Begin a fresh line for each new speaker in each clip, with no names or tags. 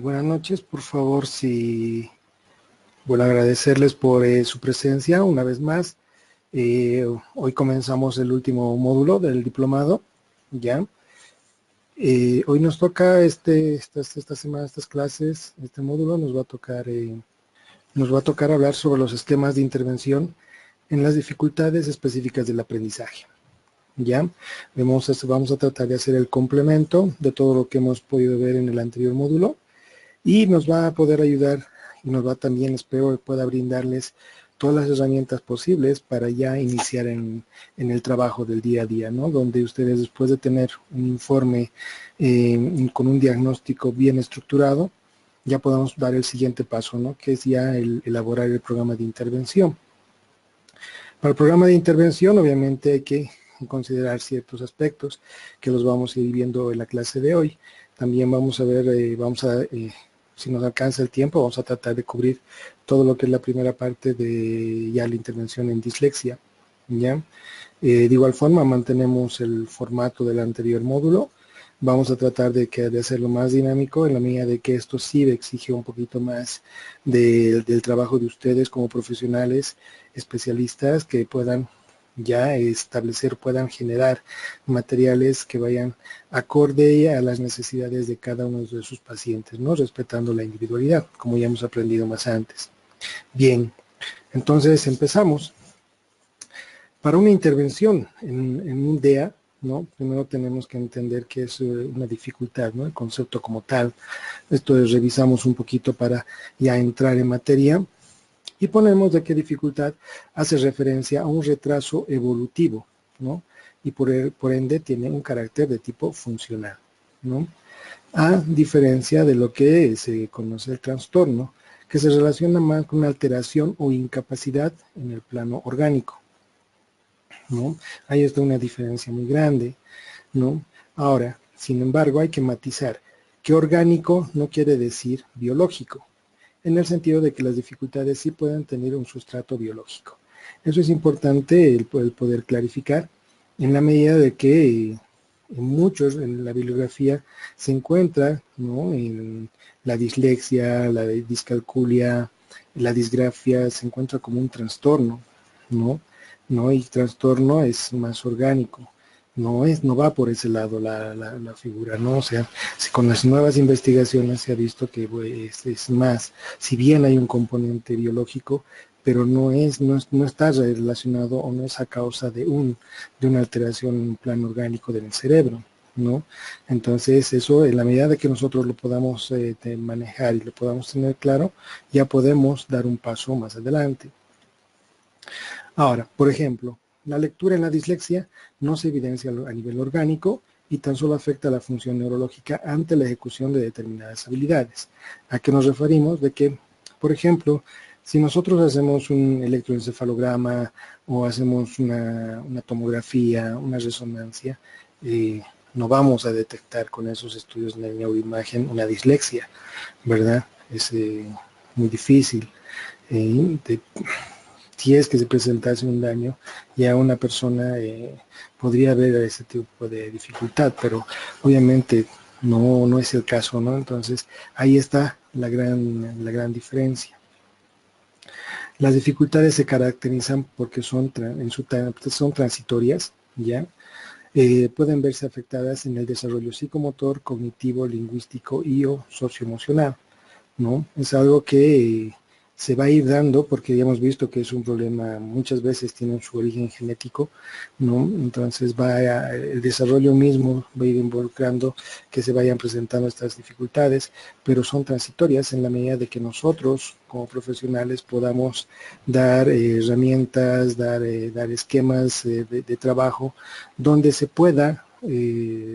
Buenas noches, por favor, bueno, agradecerles por su presencia una vez más. Hoy comenzamos el último módulo del diplomado, ¿ya? Hoy nos toca esta semana, estas clases, este módulo nos va a tocar hablar sobre los esquemas de intervención en las dificultades específicas del aprendizaje. ¿Ya? Vamos a tratar de hacer el complemento de todo lo que hemos podido ver en el anterior módulo y nos va a poder ayudar y nos va también, espero que pueda brindarles todas las herramientas posibles para ya iniciar en el trabajo del día a día, ¿no? Donde ustedes, después de tener un informe con un diagnóstico bien estructurado, ya podamos dar el siguiente paso, ¿no? Que es ya elaborar el programa de intervención. Para el programa de intervención, obviamente, hay que considerar ciertos aspectos que los vamos a ir viendo en la clase de hoy. También vamos a ver, si nos alcanza el tiempo, vamos a tratar de cubrir todo lo que es la primera parte de ya la intervención en dislexia, ¿ya? De igual forma, mantenemos el formato del anterior módulo. Vamos a tratar de hacerlo más dinámico en la medida de que esto sí exige un poquito más del trabajo de ustedes como profesionales, especialistas que puedan ya puedan generar materiales que vayan acorde a las necesidades de cada uno de sus pacientes, ¿no? Respetando la individualidad, como ya hemos aprendido más antes. Bien, entonces empezamos. Para una intervención en un DEA, ¿no? Primero tenemos que entender que es una dificultad, ¿no? El concepto como tal. Esto es, revisamos un poquito para ya entrar en materia y ponemos de qué dificultad hace referencia a un retraso evolutivo, ¿no? Y por ende tiene un carácter de tipo funcional, ¿no? A diferencia de lo que se conoce el trastorno, que se relaciona más con una alteración o incapacidad en el plano orgánico, ¿no? Ahí está una diferencia muy grande, ¿no? Ahora, sin embargo, hay que matizar que orgánico no quiere decir biológico, en el sentido de que las dificultades sí pueden tener un sustrato biológico. Eso es importante el poder clarificar en la medida de que en muchos, en la bibliografía se encuentra, ¿no? En la dislexia, la discalculia, la disgrafia, se encuentra como un trastorno, ¿no? ¿No? Y trastorno es más orgánico, no va por ese lado la figura, ¿no? O sea, si con las nuevas investigaciones se ha visto que es más, si bien hay un componente biológico, pero no está relacionado o no es a causa de una alteración en un plano orgánico del cerebro, ¿no? Entonces eso, en la medida de que nosotros lo podamos manejar y lo podamos tener claro, ya podemos dar un paso más adelante. Ahora, por ejemplo, la lectura en la dislexia no se evidencia a nivel orgánico y tan solo afecta a la función neurológica ante la ejecución de determinadas habilidades. ¿A qué nos referimos? De que, por ejemplo, si nosotros hacemos un electroencefalograma o hacemos una tomografía, una resonancia, no vamos a detectar con esos estudios de neuroimagen una dislexia, ¿verdad? Es muy difícil. Si es que se presentase un daño, ya una persona podría haber ese tipo de dificultad, pero obviamente no es el caso, ¿no? Entonces, ahí está la gran diferencia. Las dificultades se caracterizan porque son transitorias, ¿ya? Pueden verse afectadas en el desarrollo psicomotor, cognitivo, lingüístico y o socioemocional, ¿no? Es algo que se va a ir dando porque ya hemos visto que es un problema, muchas veces tiene su origen genético, ¿no? Entonces el desarrollo mismo va a ir involucrando que se vayan presentando estas dificultades, pero son transitorias en la medida de que nosotros como profesionales podamos dar herramientas, dar esquemas de trabajo donde se pueda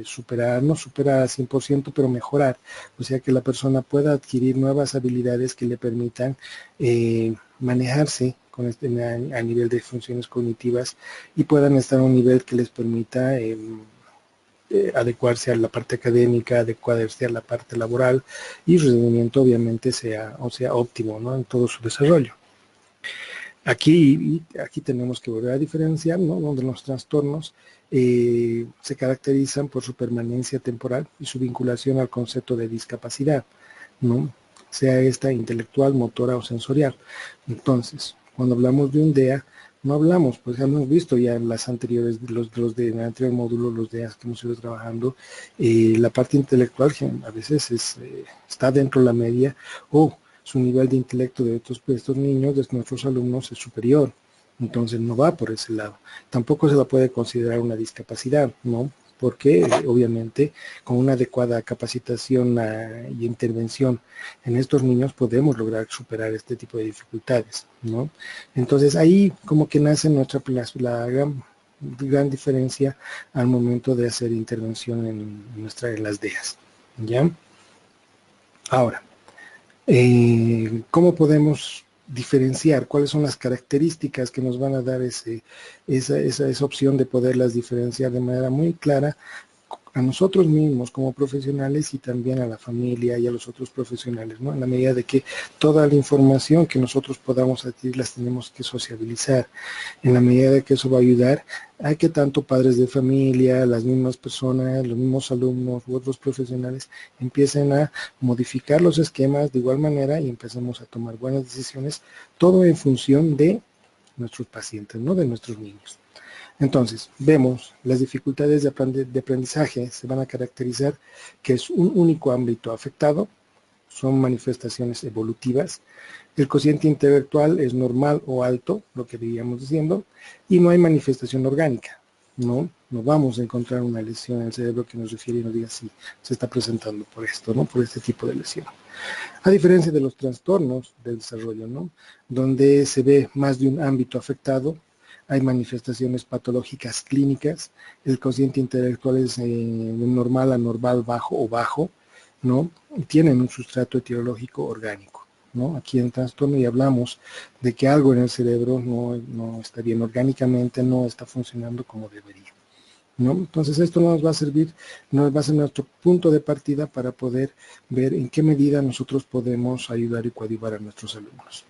superar, no superar al 100%, pero mejorar, o sea que la persona pueda adquirir nuevas habilidades que le permitan manejarse a nivel de funciones cognitivas y puedan estar a un nivel que les permita adecuarse a la parte académica, adecuarse a la parte laboral y su rendimiento obviamente sea óptimo, ¿no? En todo su desarrollo. Aquí tenemos que volver a diferenciar, ¿no? Donde los trastornos se caracterizan por su permanencia temporal y su vinculación al concepto de discapacidad, ¿no? Sea esta intelectual, motora o sensorial. Entonces, cuando hablamos de un DEA, no hablamos, pues ya hemos visto ya en las anteriores, los de en el anterior módulo, los DEAs que hemos ido trabajando, la parte intelectual a veces está dentro de la media o su nivel de intelecto de estos niños, de nuestros alumnos, es superior. Entonces no va por ese lado. Tampoco se la puede considerar una discapacidad, ¿no? Porque obviamente con una adecuada capacitación y intervención en estos niños podemos lograr superar este tipo de dificultades, ¿no? Entonces ahí como que nace la gran diferencia al momento de hacer intervención en las DEAs, ¿ya? Ahora, ¿cómo podemos diferenciar? ¿Cuáles son las características que nos van a dar esa opción de poderlas diferenciar de manera muy clara a nosotros mismos como profesionales y también a la familia y a los otros profesionales, ¿no? En la medida de que toda la información que nosotros podamos adquirir las tenemos que sociabilizar. En la medida de que eso va a ayudar a que tanto padres de familia, las mismas personas, los mismos alumnos u otros profesionales empiecen a modificar los esquemas de igual manera y empecemos a tomar buenas decisiones, todo en función de nuestros pacientes, ¿no? De nuestros niños. Entonces, vemos las dificultades de aprendizaje se van a caracterizar que es un único ámbito afectado, son manifestaciones evolutivas, el cociente intelectual es normal o alto, lo que veíamos diciendo, y no hay manifestación orgánica, ¿no? No vamos a encontrar una lesión en el cerebro que nos refiere y nos diga si se está presentando por esto, ¿no? Por este tipo de lesión. A diferencia de los trastornos del desarrollo, ¿no? Donde se ve más de un ámbito afectado, hay manifestaciones patológicas clínicas, el cociente intelectual es normal, anormal, bajo o bajo, ¿no? Y tienen un sustrato etiológico orgánico, ¿no? Aquí en trastorno y hablamos de que algo en el cerebro no está bien orgánicamente, no está funcionando como debería, ¿no? Entonces esto nos va a servir, nos va a ser nuestro punto de partida para poder ver en qué medida nosotros podemos ayudar y coadyuvar a nuestros alumnos.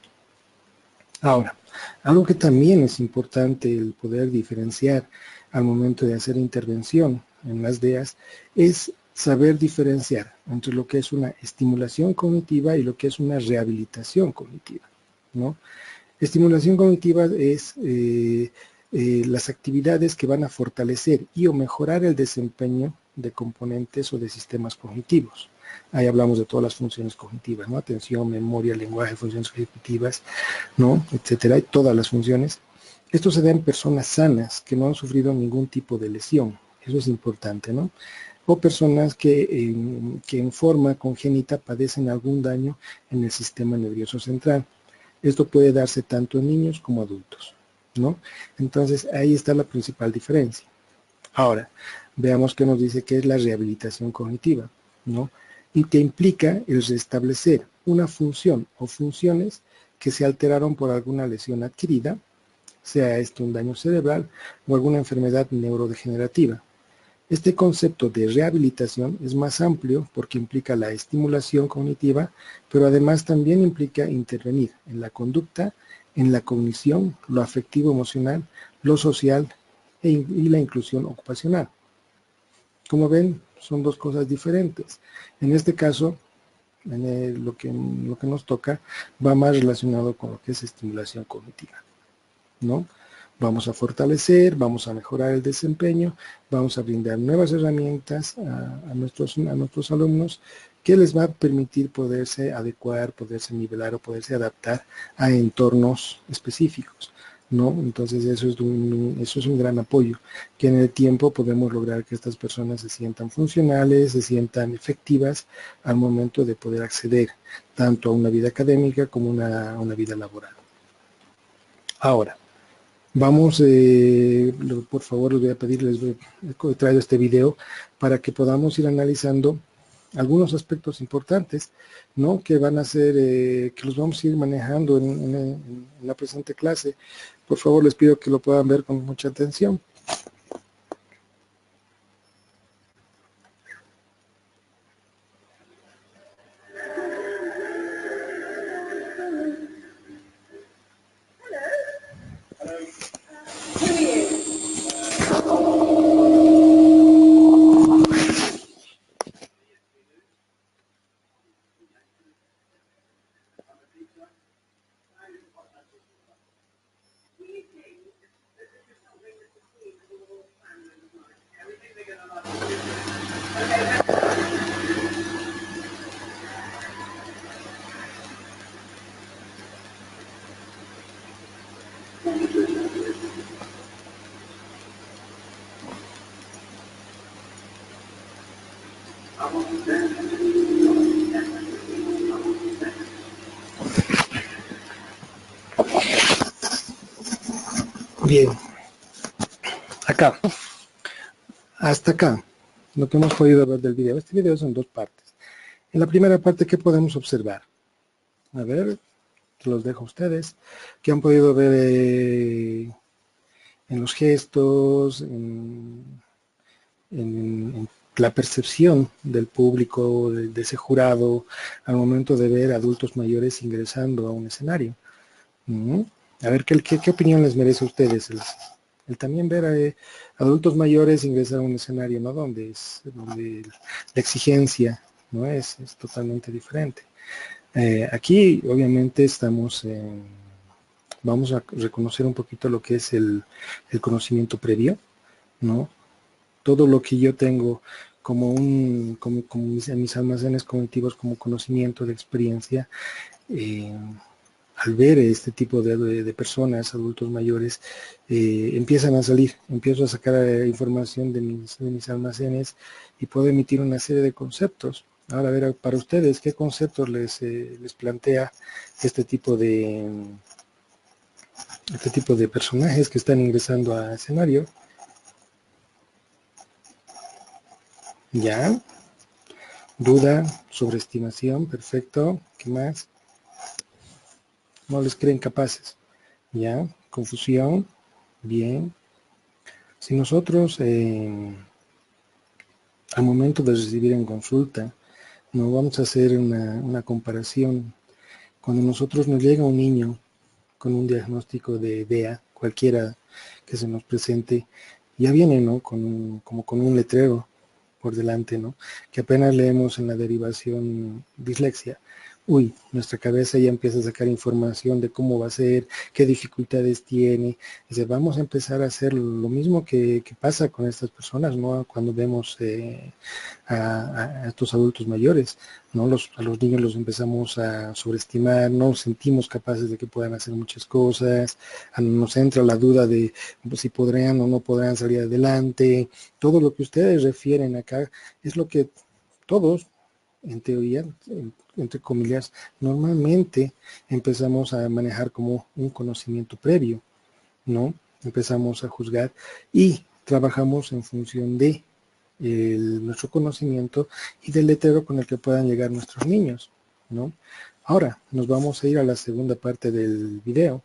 Ahora, algo que también es importante el poder diferenciar al momento de hacer intervención en las DEAs es saber diferenciar entre lo que es una estimulación cognitiva y lo que es una rehabilitación cognitiva, ¿no? Estimulación cognitiva es las actividades que van a fortalecer y o mejorar el desempeño de componentes o de sistemas cognitivos. Ahí hablamos de todas las funciones cognitivas, ¿no? Atención, memoria, lenguaje, funciones ejecutivas, ¿no? Etcétera, y todas las funciones. Esto se da en personas sanas que no han sufrido ningún tipo de lesión. Eso es importante, ¿no? O personas que en forma congénita padecen algún daño en el sistema nervioso central. Esto puede darse tanto en niños como adultos, ¿no? Entonces, ahí está la principal diferencia. Ahora, veamos qué nos dice que es la rehabilitación cognitiva, ¿no? Y que implica el restablecer una función o funciones que se alteraron por alguna lesión adquirida, sea esto un daño cerebral o alguna enfermedad neurodegenerativa. Este concepto de rehabilitación es más amplio porque implica la estimulación cognitiva, pero además también implica intervenir en la conducta, en la cognición, lo afectivo emocional, lo social y la inclusión ocupacional. Como ven, son dos cosas diferentes. En este caso, lo que nos toca va más relacionado con lo que es estimulación cognitiva, ¿no? Vamos a fortalecer, vamos a mejorar el desempeño, vamos a brindar nuevas herramientas a nuestros alumnos que les va a permitir poderse adecuar, poderse nivelar o poderse adaptar a entornos específicos, ¿no? Entonces eso es un gran apoyo, que en el tiempo podemos lograr que estas personas se sientan funcionales, se sientan efectivas al momento de poder acceder tanto a una vida académica como a una vida laboral. Ahora, vamos, por favor, les voy a pedir, he traído este video para que podamos ir analizando algunos aspectos importantes, ¿no? Que van a ser, que los vamos a ir manejando en la presente clase. Por favor, les pido que lo puedan ver con mucha atención. Bien, acá, hasta acá, lo que hemos podido ver del video. Este video son dos partes. En la primera parte, ¿qué podemos observar? A ver, los dejo a ustedes, que han podido ver en los gestos, en la percepción del público, de ese jurado, al momento de ver adultos mayores ingresando a un escenario. A ver, ¿qué opinión les merece a ustedes el también ver a adultos mayores ingresar a un escenario, ¿no? Donde la exigencia, ¿no? Es totalmente diferente. Aquí, obviamente, vamos a reconocer un poquito lo que es el conocimiento previo, ¿no? Todo lo que yo tengo como mis almacenes cognitivos, como conocimiento de experiencia, al ver este tipo de personas, adultos mayores, empiezan a salir, empiezo a sacar información de mis almacenes y puedo emitir una serie de conceptos. Ahora, a ver, para ustedes, ¿qué conceptos les plantea este tipo de personajes que están ingresando a escenario? Ya, duda, sobreestimación, perfecto. ¿Qué más? No les creen capaces. Ya, confusión, bien. Si nosotros al momento de recibir en consulta, no vamos a hacer una comparación. Cuando nosotros nos llega un niño con un diagnóstico de DEA, cualquiera que se nos presente, ya viene, ¿no? Como con un letrero por delante, ¿no? Que apenas leemos en la derivación dislexia. Uy, nuestra cabeza ya empieza a sacar información de cómo va a ser, qué dificultades tiene. Dice, vamos a empezar a hacer lo mismo que pasa con estas personas, ¿no? Cuando vemos a estos adultos mayores, ¿no? A los niños los empezamos a sobreestimar, no nos sentimos capaces de que puedan hacer muchas cosas, nos entra la duda de si podrán o no podrán salir adelante. Todo lo que ustedes refieren acá es lo que todos, en teoría, entre comillas, normalmente empezamos a manejar como un conocimiento previo, ¿no? Empezamos a juzgar y trabajamos en función de nuestro conocimiento y del letrero con el que puedan llegar nuestros niños, ¿no? Ahora nos vamos a ir a la segunda parte del video.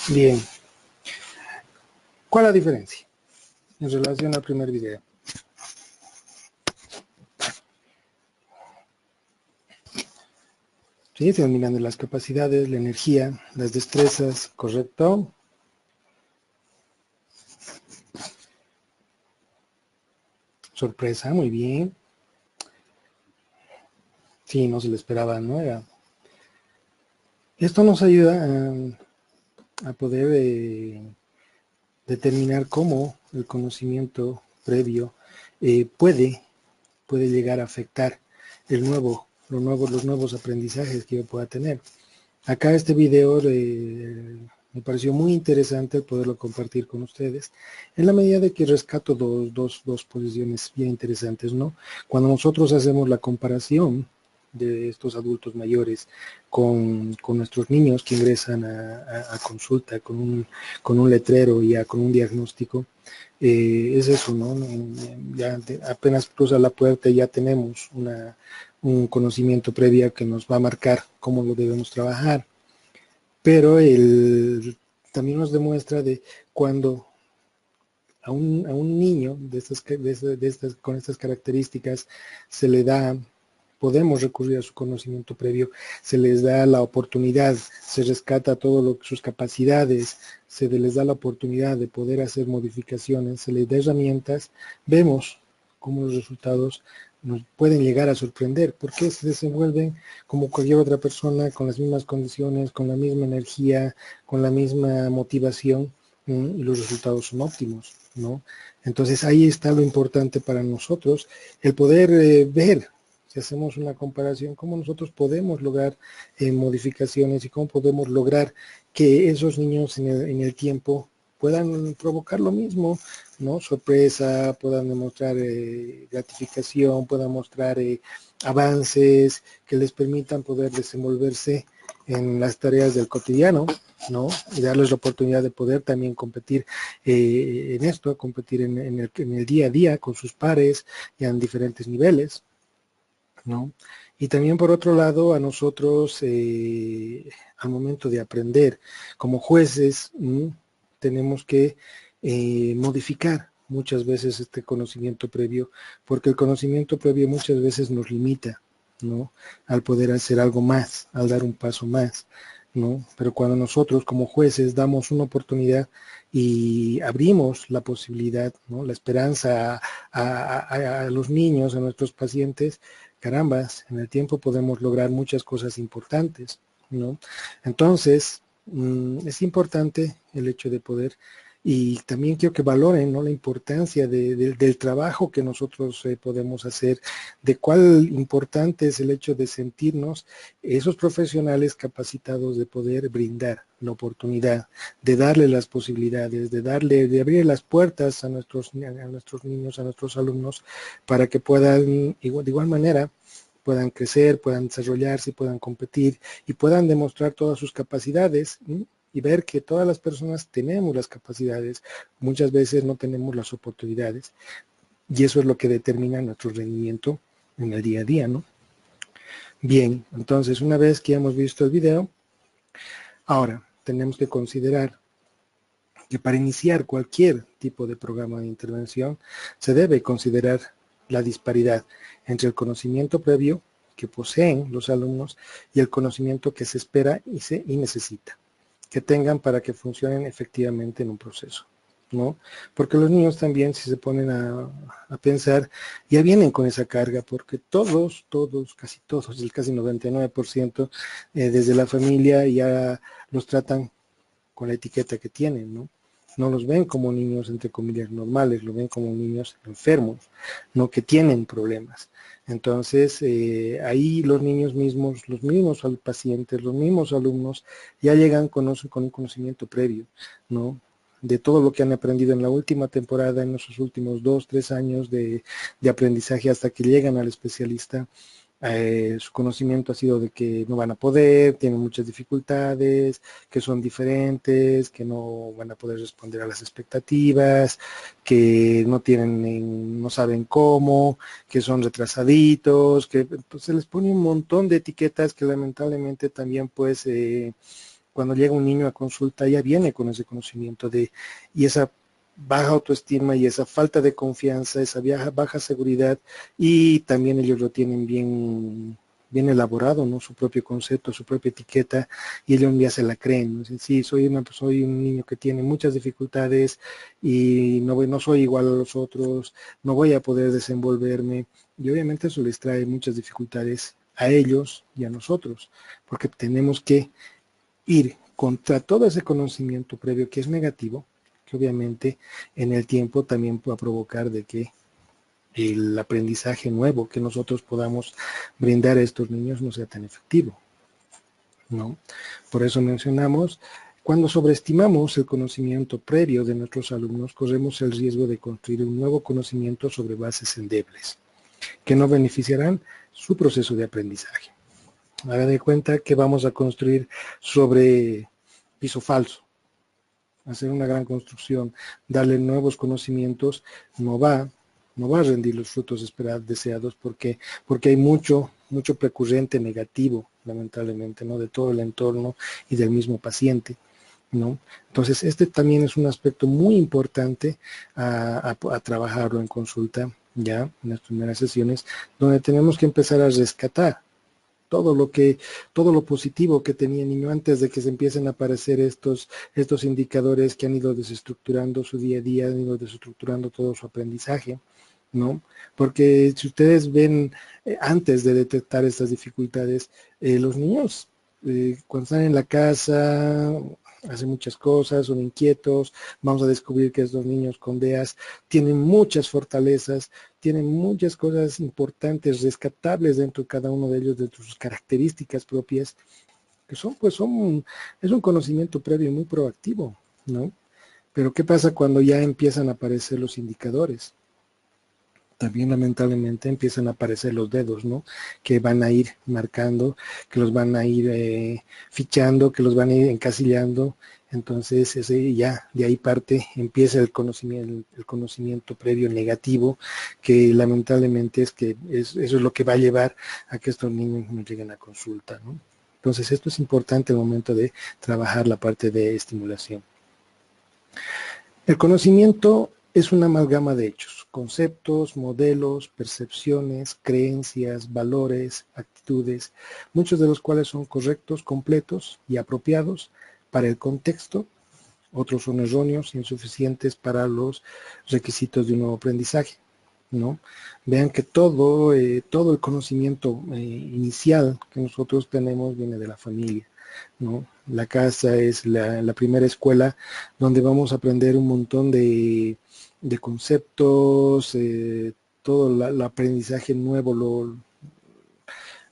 Bien, ¿cuál es la diferencia en relación al primer video? Sí, estamos mirando las capacidades, la energía, las destrezas, ¿correcto? Sorpresa, muy bien. Sí, no se lo esperaba, ¿no? Esto nos ayuda a poder determinar cómo el conocimiento previo puede llegar a afectar los nuevos aprendizajes que yo pueda tener. Acá este video me pareció muy interesante el poderlo compartir con ustedes, en la medida de que rescato dos posiciones bien interesantes, ¿no? Cuando nosotros hacemos la comparación de estos adultos mayores con nuestros niños que ingresan a consulta con un letrero y con un diagnóstico, es eso, ¿no? Ya apenas cruza la puerta y ya tenemos un conocimiento previo que nos va a marcar cómo lo debemos trabajar. Pero también nos demuestra de cuando a un niño con estas características se le da, podemos recurrir a su conocimiento previo, se les da la oportunidad, se rescata sus capacidades, se les da la oportunidad de poder hacer modificaciones, se les da herramientas, vemos cómo los resultados nos pueden llegar a sorprender, porque se desenvuelven como cualquier otra persona, con las mismas condiciones, con la misma energía, con la misma motivación, y los resultados son óptimos, ¿no? Entonces ahí está lo importante para nosotros, el poder ver, si hacemos una comparación, cómo nosotros podemos lograr modificaciones y cómo podemos lograr que esos niños en el tiempo puedan provocar lo mismo, ¿no? Sorpresa, puedan demostrar gratificación, puedan mostrar avances que les permitan poder desenvolverse en las tareas del cotidiano, ¿no? Y darles la oportunidad de poder también competir en esto, competir en el día a día con sus pares ya en diferentes niveles, ¿no? Y también por otro lado a nosotros al momento de aprender como jueces tenemos que modificar muchas veces este conocimiento previo, porque el conocimiento previo muchas veces nos limita, ¿no? Al poder hacer algo más, al dar un paso más, ¿no? Pero cuando nosotros como jueces damos una oportunidad y abrimos la posibilidad, ¿no? La esperanza a los niños, a nuestros pacientes, carambas, en el tiempo podemos lograr muchas cosas importantes, ¿no? Entonces, es importante el hecho de poder, y también quiero que valoren, ¿no? La importancia del trabajo que nosotros podemos hacer, de cuál importante es el hecho de sentirnos esos profesionales capacitados de poder brindar la oportunidad, de darle las posibilidades, de abrir las puertas a nuestros niños, a nuestros alumnos, para que puedan, de igual manera, puedan crecer, puedan desarrollarse, puedan competir y puedan demostrar todas sus capacidades, y ver que todas las personas tenemos las capacidades, muchas veces no tenemos las oportunidades, y eso es lo que determina nuestro rendimiento en el día a día, ¿no? Bien, entonces una vez que hemos visto el video, ahora tenemos que considerar que para iniciar cualquier tipo de programa de intervención se debe considerar la disparidad entre el conocimiento previo que poseen los alumnos y el conocimiento que se espera y necesita que tengan para que funcionen efectivamente en un proceso, ¿no? Porque los niños también, si se ponen a pensar, ya vienen con esa carga, porque casi todos, el casi 99%, desde la familia ya los tratan con la etiqueta que tienen, ¿no? No los ven como niños, entre comillas, normales, lo ven como niños enfermos, no que tienen problemas. Entonces, ahí los niños mismos, los mismos pacientes, los mismos alumnos, ya llegan con un conocimiento previo, ¿no? De todo lo que han aprendido en la última temporada, en esos últimos 2, 3 años de aprendizaje hasta que llegan al especialista. Su conocimiento ha sido de que no van a poder, tienen muchas dificultades, que son diferentes, que no van a poder responder a las expectativas, que no tienen, no saben cómo, que son retrasaditos, que pues, se les pone un montón de etiquetas que lamentablemente también pues cuando llega un niño a consulta ya viene con ese conocimiento y esa baja autoestima y esa falta de confianza, esa baja seguridad, y también ellos lo tienen bien elaborado, ¿no? Su propio concepto, su propia etiqueta, y ellos ya se la creen, ¿no? Sí, soy un niño que tiene muchas dificultades y no soy igual a los otros, no voy a poder desenvolverme, y obviamente eso les trae muchas dificultades a ellos y a nosotros, porque tenemos que ir contra todo ese conocimiento previo que es negativo, que obviamente en el tiempo también va a provocar de que el aprendizaje nuevo que nosotros podamos brindar a estos niños no sea tan efectivo, ¿no? Por eso mencionamos, cuando sobreestimamos el conocimiento previo de nuestros alumnos, corremos el riesgo de construir un nuevo conocimiento sobre bases endebles, que no beneficiarán su proceso de aprendizaje. Hagan de cuenta que vamos a construir sobre piso falso. Hacer una gran construcción, darle nuevos conocimientos, no va a rendir los frutos esperados, deseados, porque hay mucho precurrente negativo, lamentablemente, ¿no? De todo el entorno y del mismo paciente, ¿no? Entonces, este también es un aspecto muy importante a trabajarlo en consulta, ya en las primeras sesiones, donde tenemos que empezar a rescatar todo lo positivo que tenía el niño antes de que se empiecen a aparecer estos indicadores que han ido desestructurando su día a día, han ido desestructurando todo su aprendizaje, ¿no? Porque si ustedes ven, antes de detectar estas dificultades, los niños, cuando están en la casa, hacen muchas cosas, son inquietos, vamos a descubrir que estos niños con DEAS tienen muchas fortalezas, tienen muchas cosas importantes, rescatables dentro de cada uno de ellos, de sus características propias, que es un conocimiento previo muy proactivo, ¿no? Pero ¿qué pasa cuando ya empiezan a aparecer los indicadores? También lamentablemente empiezan a aparecer los dedos, ¿no? Que van a ir marcando, que los van a ir fichando, que los van a ir encasillando. Entonces, ya de ahí empieza el conocimiento previo negativo, que lamentablemente eso es lo que va a llevar a que estos niños no lleguen a consulta, ¿no? Entonces, esto es importante al momento de trabajar la parte de estimulación. El conocimiento es una amalgama de hechos, conceptos, modelos, percepciones, creencias, valores, actitudes, muchos de los cuales son correctos, completos y apropiados para el contexto, otros son erróneos, insuficientes para los requisitos de un nuevo aprendizaje, ¿no? Vean que todo el conocimiento inicial que nosotros tenemos viene de la familia, ¿no? La casa es la primera escuela donde vamos a aprender un montón de conceptos, todo el aprendizaje nuevo,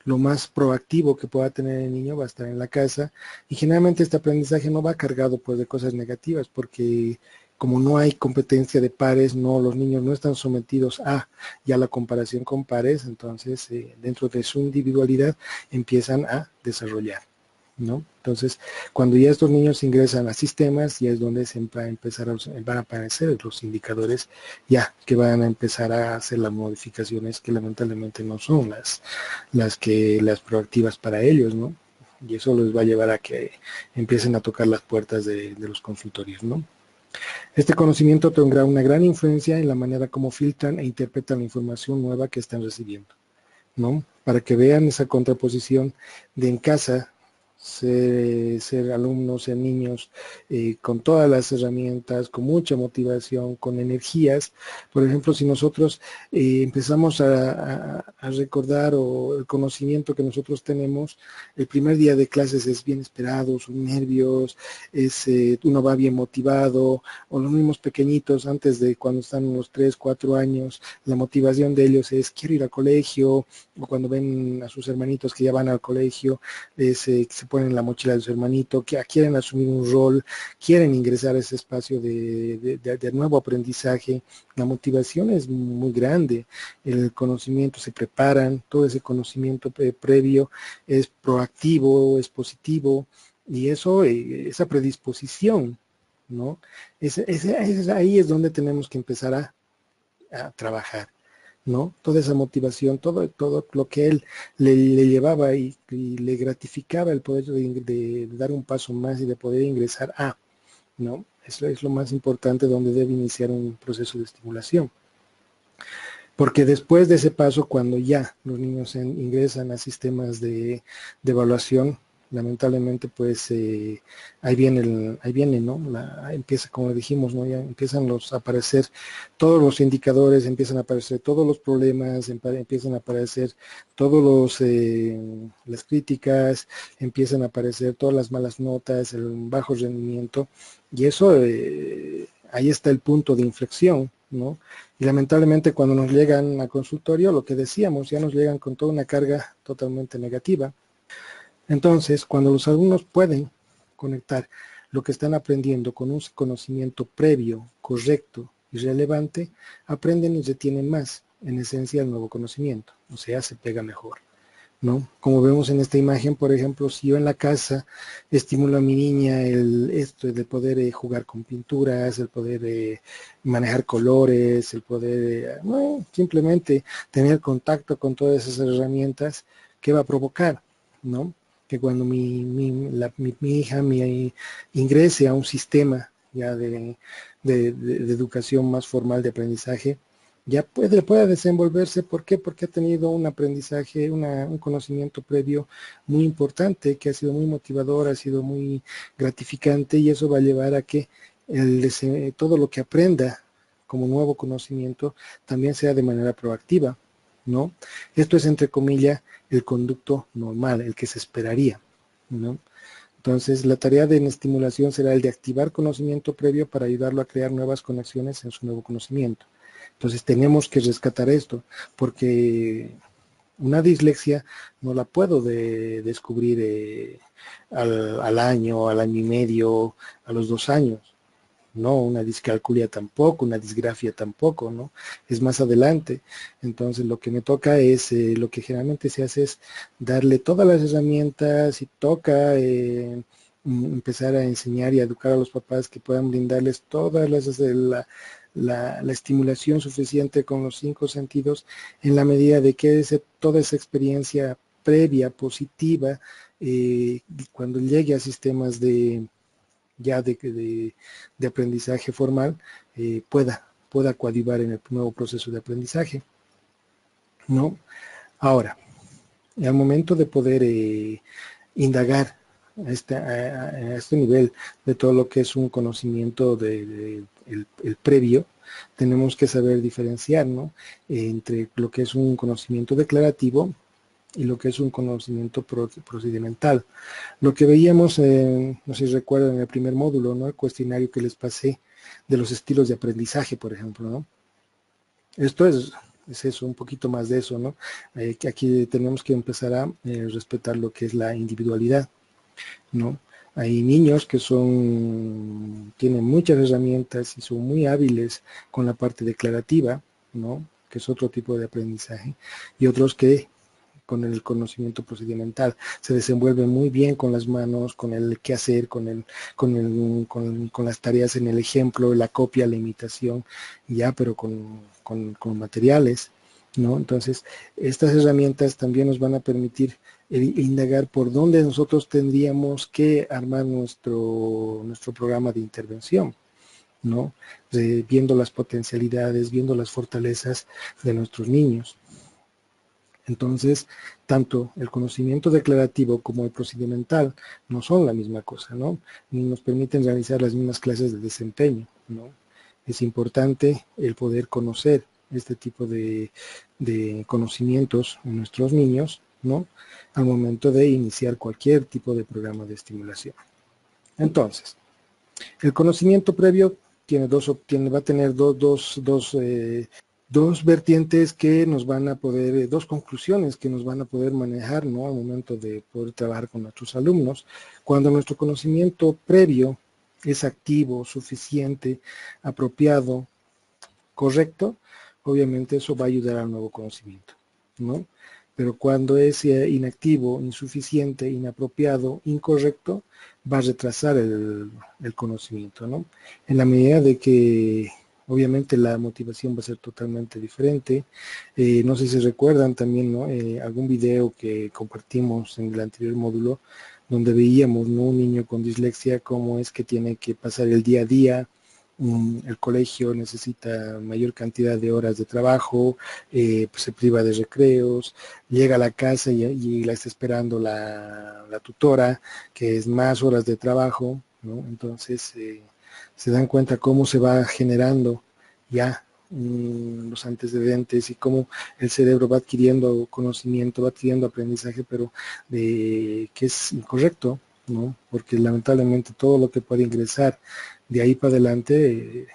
lo más proactivo que pueda tener el niño va a estar en la casa, y generalmente este aprendizaje no va cargado pues de cosas negativas, porque como no hay competencia de pares, los niños no están sometidos a ya la comparación con pares, entonces dentro de su individualidad empiezan a desarrollar, ¿no? Entonces, cuando ya estos niños ingresan a sistemas, ya es donde van a aparecer los indicadores, ya que van a empezar a hacer las modificaciones que lamentablemente no son las proactivas para ellos, ¿no? Y eso les va a llevar a que empiecen a tocar las puertas de los consultorios, ¿no? Este conocimiento tendrá una gran influencia en la manera como filtran e interpretan la información nueva que están recibiendo, ¿no? Para que vean esa contraposición de en casa ser alumnos, ser niños con todas las herramientas, con mucha motivación, con energías. Por ejemplo, si nosotros empezamos a recordar o el conocimiento que nosotros tenemos, el primer día de clases es bien esperado, son nervios, uno va bien motivado, o los mismos pequeñitos antes de cuando están unos 3, 4 años, la motivación de ellos es quiero ir al colegio, o cuando ven a sus hermanitos que ya van al colegio, se ponen la mochila de su hermanito, que quieren asumir un rol, quieren ingresar a ese espacio de nuevo aprendizaje. La motivación es muy grande, el conocimiento, se preparan, todo ese conocimiento previo es proactivo, es positivo, y eso, esa predisposición, ¿no? Ahí es donde tenemos que empezar a trabajar, ¿no? Toda esa motivación, todo lo que él le llevaba y le gratificaba el poder de dar un paso más y de poder ingresar a, ¿no? Eso es lo más importante donde debe iniciar un proceso de estimulación. Porque después de ese paso, cuando ya los niños ingresan a sistemas de evaluación, lamentablemente pues ahí viene, ¿no? Empieza, como dijimos, ¿no? Ya empiezan a aparecer todos los indicadores, empiezan a aparecer todos los problemas, empiezan a aparecer todos las críticas, empiezan a aparecer todas las malas notas, el bajo rendimiento, y eso, ahí está el punto de inflexión, ¿no? Y lamentablemente cuando nos llegan a consultorio, lo que decíamos, ya nos llegan con toda una carga totalmente negativa. Entonces, cuando los alumnos pueden conectar lo que están aprendiendo con un conocimiento previo, correcto y relevante, aprenden y retienen más, en esencia, el nuevo conocimiento, o sea, se pega mejor, ¿no? Como vemos en esta imagen, por ejemplo, si yo en la casa estimulo a mi niña esto de poder jugar con pinturas, el poder manejar colores, el poder simplemente tener contacto con todas esas herramientas, ¿qué va a provocar? ¿No? Que cuando mi hija ingrese a un sistema ya de educación más formal de aprendizaje, ya pueda desenvolverse. ¿Por qué? Porque ha tenido un aprendizaje, un conocimiento previo muy importante, que ha sido muy motivador, ha sido muy gratificante, y eso va a llevar a que todo lo que aprenda como nuevo conocimiento también sea de manera proactiva, ¿no? Esto es, entre comillas, el conducto normal, el que se esperaría, ¿no? Entonces, la tarea de estimulación será el de activar conocimiento previo para ayudarlo a crear nuevas conexiones en su nuevo conocimiento. Entonces, tenemos que rescatar esto, porque una dislexia no la puedo descubrir al año, al año y medio, a los 2 años. No, una discalculia tampoco, una disgrafia tampoco, ¿no? Es más adelante. Entonces, lo que me toca es, lo que generalmente se hace es darle todas las herramientas, y toca empezar a enseñar y a educar a los papás que puedan brindarles todas la estimulación suficiente con los 5 sentidos, en la medida de que toda esa experiencia previa, positiva, cuando llegue a sistemas ya de aprendizaje formal, pueda coadyuvar en el nuevo proceso de aprendizaje, ¿no? Ahora, al momento de poder indagar a este nivel de todo lo que es un conocimiento el previo, tenemos que saber diferenciar, ¿no? Entre lo que es un conocimiento declarativo y lo que es un conocimiento procedimental. Lo que veíamos, no sé si recuerdan en el primer módulo, ¿no? El cuestionario que les pasé de los estilos de aprendizaje, por ejemplo, ¿no? Esto es eso, un poquito más de eso, ¿no? Que aquí tenemos que empezar a respetar lo que es la individualidad, ¿no? Hay niños que tienen muchas herramientas y son muy hábiles con la parte declarativa, ¿no? Que es otro tipo de aprendizaje, y otros que con el conocimiento procedimental se desenvuelven muy bien con las manos, con el qué hacer, con las tareas en el ejemplo, la copia, la imitación, ya, pero con materiales, ¿no? Entonces, estas herramientas también nos van a permitir indagar por dónde nosotros tendríamos que armar nuestro programa de intervención, ¿no? Viendo las potencialidades, viendo las fortalezas de nuestros niños. Entonces, tanto el conocimiento declarativo como el procedimental no son la misma cosa, ¿no? Ni nos permiten realizar las mismas clases de desempeño, ¿no? Es importante el poder conocer este tipo de conocimientos en nuestros niños, ¿no? Al momento de iniciar cualquier tipo de programa de estimulación. Entonces, el conocimiento previo va a tener dos vertientes que nos van a poder, dos conclusiones que nos van a poder manejar, ¿no? Al momento de poder trabajar con nuestros alumnos. Cuando nuestro conocimiento previo es activo, suficiente, apropiado, correcto, obviamente eso va a ayudar al nuevo conocimiento, ¿no? Pero cuando es inactivo, insuficiente, inapropiado, incorrecto, va a retrasar el conocimiento, ¿no? En la medida de que obviamente la motivación va a ser totalmente diferente. No sé si recuerdan también, ¿no? Algún video que compartimos en el anterior módulo, donde veíamos, ¿no? Un niño con dislexia, cómo es que tiene que pasar el día a día. El colegio necesita mayor cantidad de horas de trabajo, pues se priva de recreos, llega a la casa y la está esperando la tutora, que es más horas de trabajo, ¿no? Entonces se dan cuenta cómo se va generando ya los antecedentes y cómo el cerebro va adquiriendo conocimiento, va adquiriendo aprendizaje, pero de que es incorrecto, ¿no? Porque lamentablemente todo lo que puede ingresar de ahí para adelante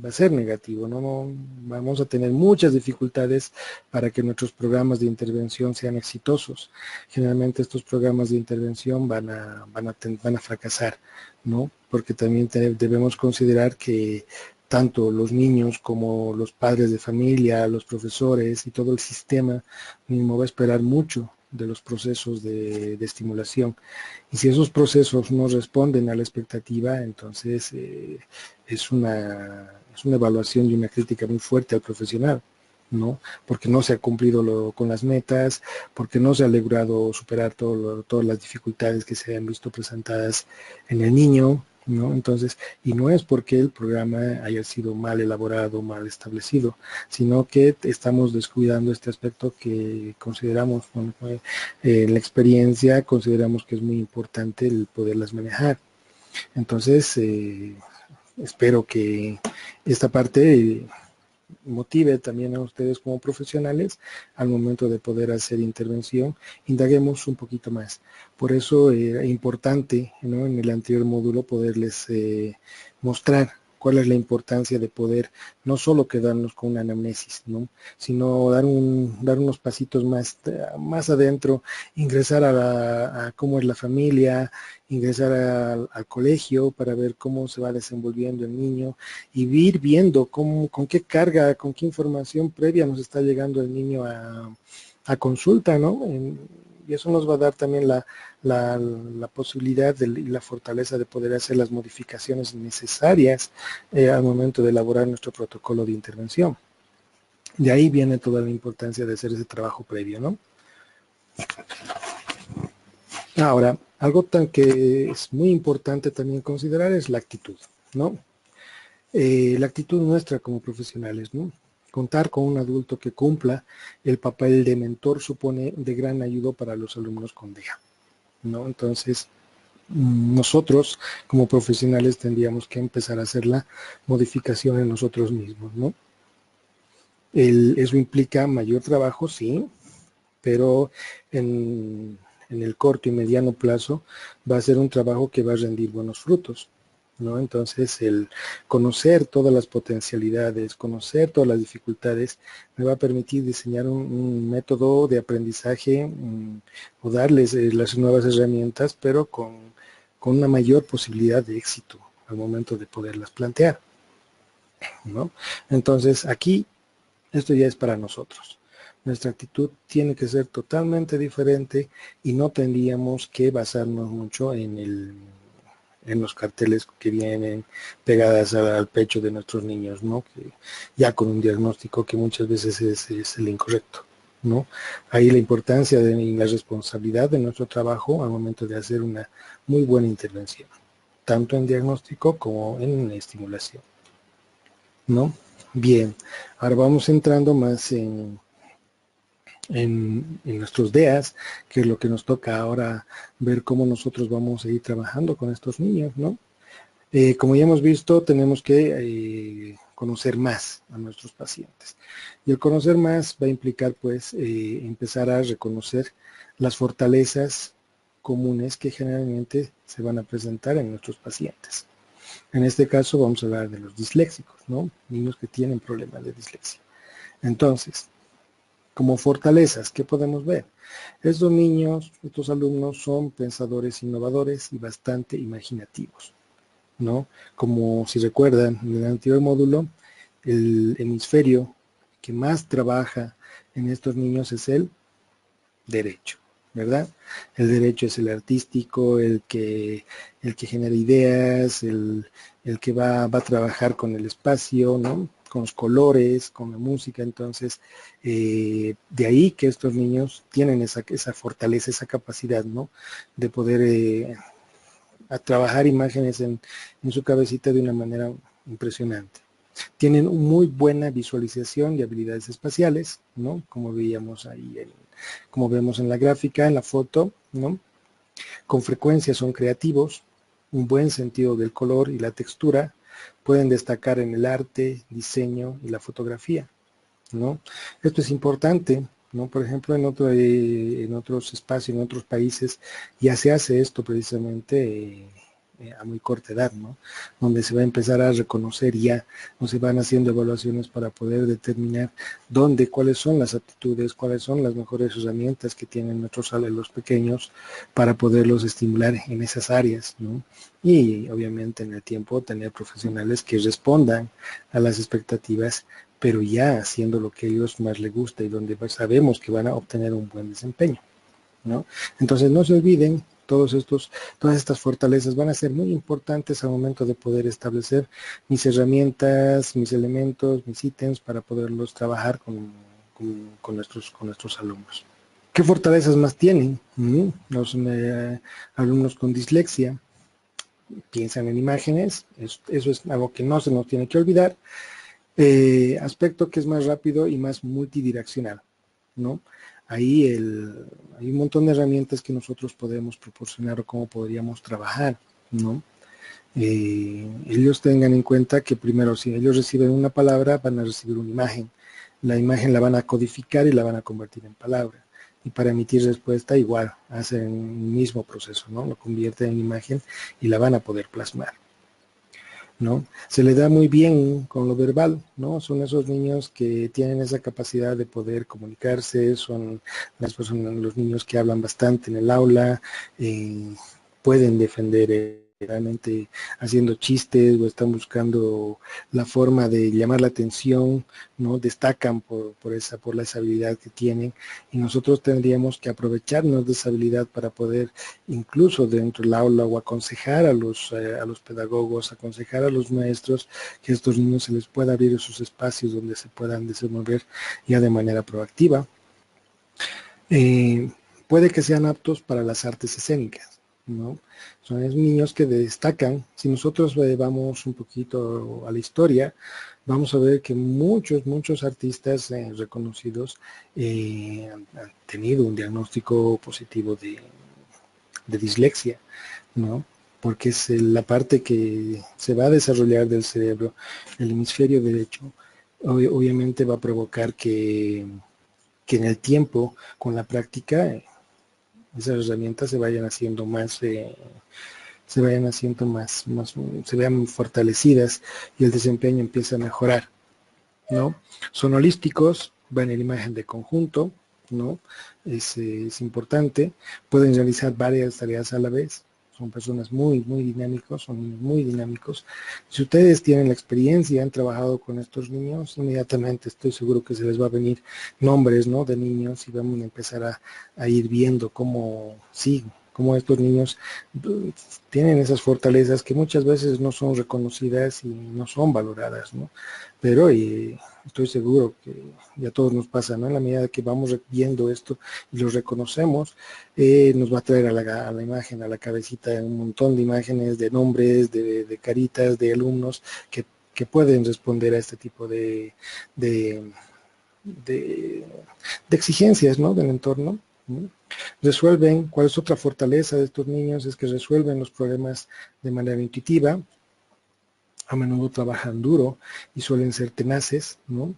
va a ser negativo, ¿no? Vamos a tener muchas dificultades para que nuestros programas de intervención sean exitosos. Generalmente estos programas de intervención van a fracasar, ¿no? Porque también debemos considerar que tanto los niños como los padres de familia, los profesores y todo el sistema mismo va a esperar mucho de los procesos de estimulación. Y si esos procesos no responden a la expectativa, entonces es una evaluación y una crítica muy fuerte al profesional, ¿no? Porque no se ha cumplido con las metas, porque no se ha logrado superar todas las dificultades que se han visto presentadas en el niño, ¿no? Entonces, y no es porque el programa haya sido mal elaborado, mal establecido, sino que estamos descuidando este aspecto que consideramos, bueno, en la experiencia, consideramos que es muy importante el poderlas manejar. Entonces, espero que esta parte motive también a ustedes como profesionales al momento de poder hacer intervención, indaguemos un poquito más. Por eso es importante, ¿no? En el anterior módulo poderles mostrar cuál es la importancia de poder no solo quedarnos con una anamnesis, ¿no? Sino dar unos pasitos más adentro, ingresar a cómo es la familia, ingresar al colegio para ver cómo se va desenvolviendo el niño y ir viendo con qué carga, con qué información previa nos está llegando el niño a consulta, ¿no? Y eso nos va a dar también la posibilidad y la fortaleza de poder hacer las modificaciones necesarias al momento de elaborar nuestro protocolo de intervención. De ahí viene toda la importancia de hacer ese trabajo previo, ¿no? Ahora, algo que es muy importante también considerar es la actitud, ¿no? La actitud nuestra como profesionales, ¿no? Contar con un adulto que cumpla el papel de mentor supone de gran ayuda para los alumnos con DEA, ¿no? Entonces, nosotros como profesionales tendríamos que empezar a hacer la modificación en nosotros mismos, ¿no? Eso implica mayor trabajo, sí, pero en el corto y mediano plazo va a ser un trabajo que va a rendir buenos frutos, ¿no? Entonces, el conocer todas las potencialidades, conocer todas las dificultades, me va a permitir diseñar un método de aprendizaje o darles las nuevas herramientas, pero con una mayor posibilidad de éxito al momento de poderlas plantear, ¿no? Entonces, aquí, esto ya es para nosotros. Nuestra actitud tiene que ser totalmente diferente y no tendríamos que basarnos mucho en los carteles que vienen pegadas al pecho de nuestros niños, ¿no? Que ya con un diagnóstico que muchas veces es el incorrecto, ¿no? Ahí la importancia y la responsabilidad de nuestro trabajo al momento de hacer una muy buena intervención, tanto en diagnóstico como en estimulación, ¿no? Bien, ahora vamos entrando más en nuestros DEAs, que es lo que nos toca ahora ver cómo nosotros vamos a ir trabajando con estos niños, ¿no? Como ya hemos visto, tenemos que conocer más a nuestros pacientes. Y el conocer más va a implicar, pues, empezar a reconocer las fortalezas comunes que generalmente se van a presentar en nuestros pacientes. En este caso vamos a hablar de los disléxicos, ¿no? Niños que tienen problemas de dislexia. Entonces, como fortalezas, ¿qué podemos ver? Estos niños, estos alumnos son pensadores innovadores y bastante imaginativos, ¿no? Como si recuerdan, en el anterior módulo, el hemisferio que más trabaja en estos niños es el derecho, ¿verdad? El derecho es el artístico, el que genera ideas, el que va a trabajar con el espacio, ¿no? Con los colores, con la música. Entonces, de ahí que estos niños tienen esa fortaleza, esa capacidad, ¿no? De poder a trabajar imágenes en su cabecita de una manera impresionante. Tienen muy buena visualización y habilidades espaciales, ¿no? Como veíamos ahí, como vemos en la gráfica, en la foto, ¿no? Con frecuencia son creativos, un buen sentido del color y la textura, pueden destacar en el arte, diseño y la fotografía, ¿no? Esto es importante, ¿no? Por ejemplo, en otros espacios, en otros países, ya se hace esto precisamente a muy corta edad, ¿no? Donde se va a empezar a reconocer ya, o se van haciendo evaluaciones para poder determinar cuáles son las aptitudes, cuáles son las mejores herramientas que tienen los pequeños para poderlos estimular en esas áreas, ¿no? Y obviamente en el tiempo tener profesionales que respondan a las expectativas, pero ya haciendo lo que a ellos más les gusta y donde sabemos que van a obtener un buen desempeño, ¿no? Entonces no se olviden, todas estas fortalezas van a ser muy importantes al momento de poder establecer mis herramientas, mis elementos, mis ítems para poderlos trabajar con nuestros alumnos. ¿Qué fortalezas más tienen los alumnos con dislexia? Piensan en imágenes, eso es algo que no se nos tiene que olvidar. Aspecto que es más rápido y más multidireccional, ¿no? Ahí hay un montón de herramientas que nosotros podemos proporcionar o cómo podríamos trabajar, ¿no? Ellos tengan en cuenta que primero, si ellos reciben una palabra, van a recibir una imagen. La imagen la van a codificar y la van a convertir en palabra. Y para emitir respuesta, igual, hacen el mismo proceso, ¿no? Lo convierten en imagen y la van a poder plasmar, ¿no? Se le da muy bien con lo verbal, ¿no? Son esos niños que tienen esa capacidad de poder comunicarse, son los niños que hablan bastante en el aula, pueden defender realmente haciendo chistes o están buscando la forma de llamar la atención, ¿no? Destacan por la habilidad que tienen, y nosotros tendríamos que aprovecharnos de esa habilidad para poder incluso dentro del aula o aconsejar a los pedagogos, aconsejar a los maestros que a estos niños se les pueda abrir esos espacios donde se puedan desenvolver ya de manera proactiva. Puede que sean aptos para las artes escénicas, ¿no? Son esos niños que destacan. Si nosotros vamos un poquito a la historia, vamos a ver que muchos artistas reconocidos han tenido un diagnóstico positivo de dislexia, ¿no? Porque es la parte que se va a desarrollar del cerebro, el hemisferio derecho, obviamente va a provocar que en el tiempo, con la práctica, esas herramientas se vayan haciendo se vean fortalecidas y el desempeño empieza a mejorar, ¿no? Son holísticos, van en imagen de conjunto, ¿no? Es importante, pueden realizar varias tareas a la vez, son personas muy dinámicos, son niños muy dinámicos. Si ustedes tienen la experiencia y han trabajado con estos niños, inmediatamente estoy seguro que se les va a venir nombres, ¿no? De niños, y vamos a empezar a ir viendo cómo estos niños tienen esas fortalezas que muchas veces no son reconocidas y no son valoradas, ¿no? Pero estoy seguro que ya a todos nos pasa, ¿no? En la medida que vamos viendo esto y lo reconocemos, nos va a traer a la imagen, a la cabecita, un montón de imágenes, de nombres, de caritas, de alumnos que pueden responder a este tipo de exigencias, ¿no? Del entorno, ¿no? Resuelven, ¿cuál es otra fortaleza de estos niños? Es que resuelven los problemas de manera intuitiva, a menudo trabajan duro y suelen ser tenaces, ¿no?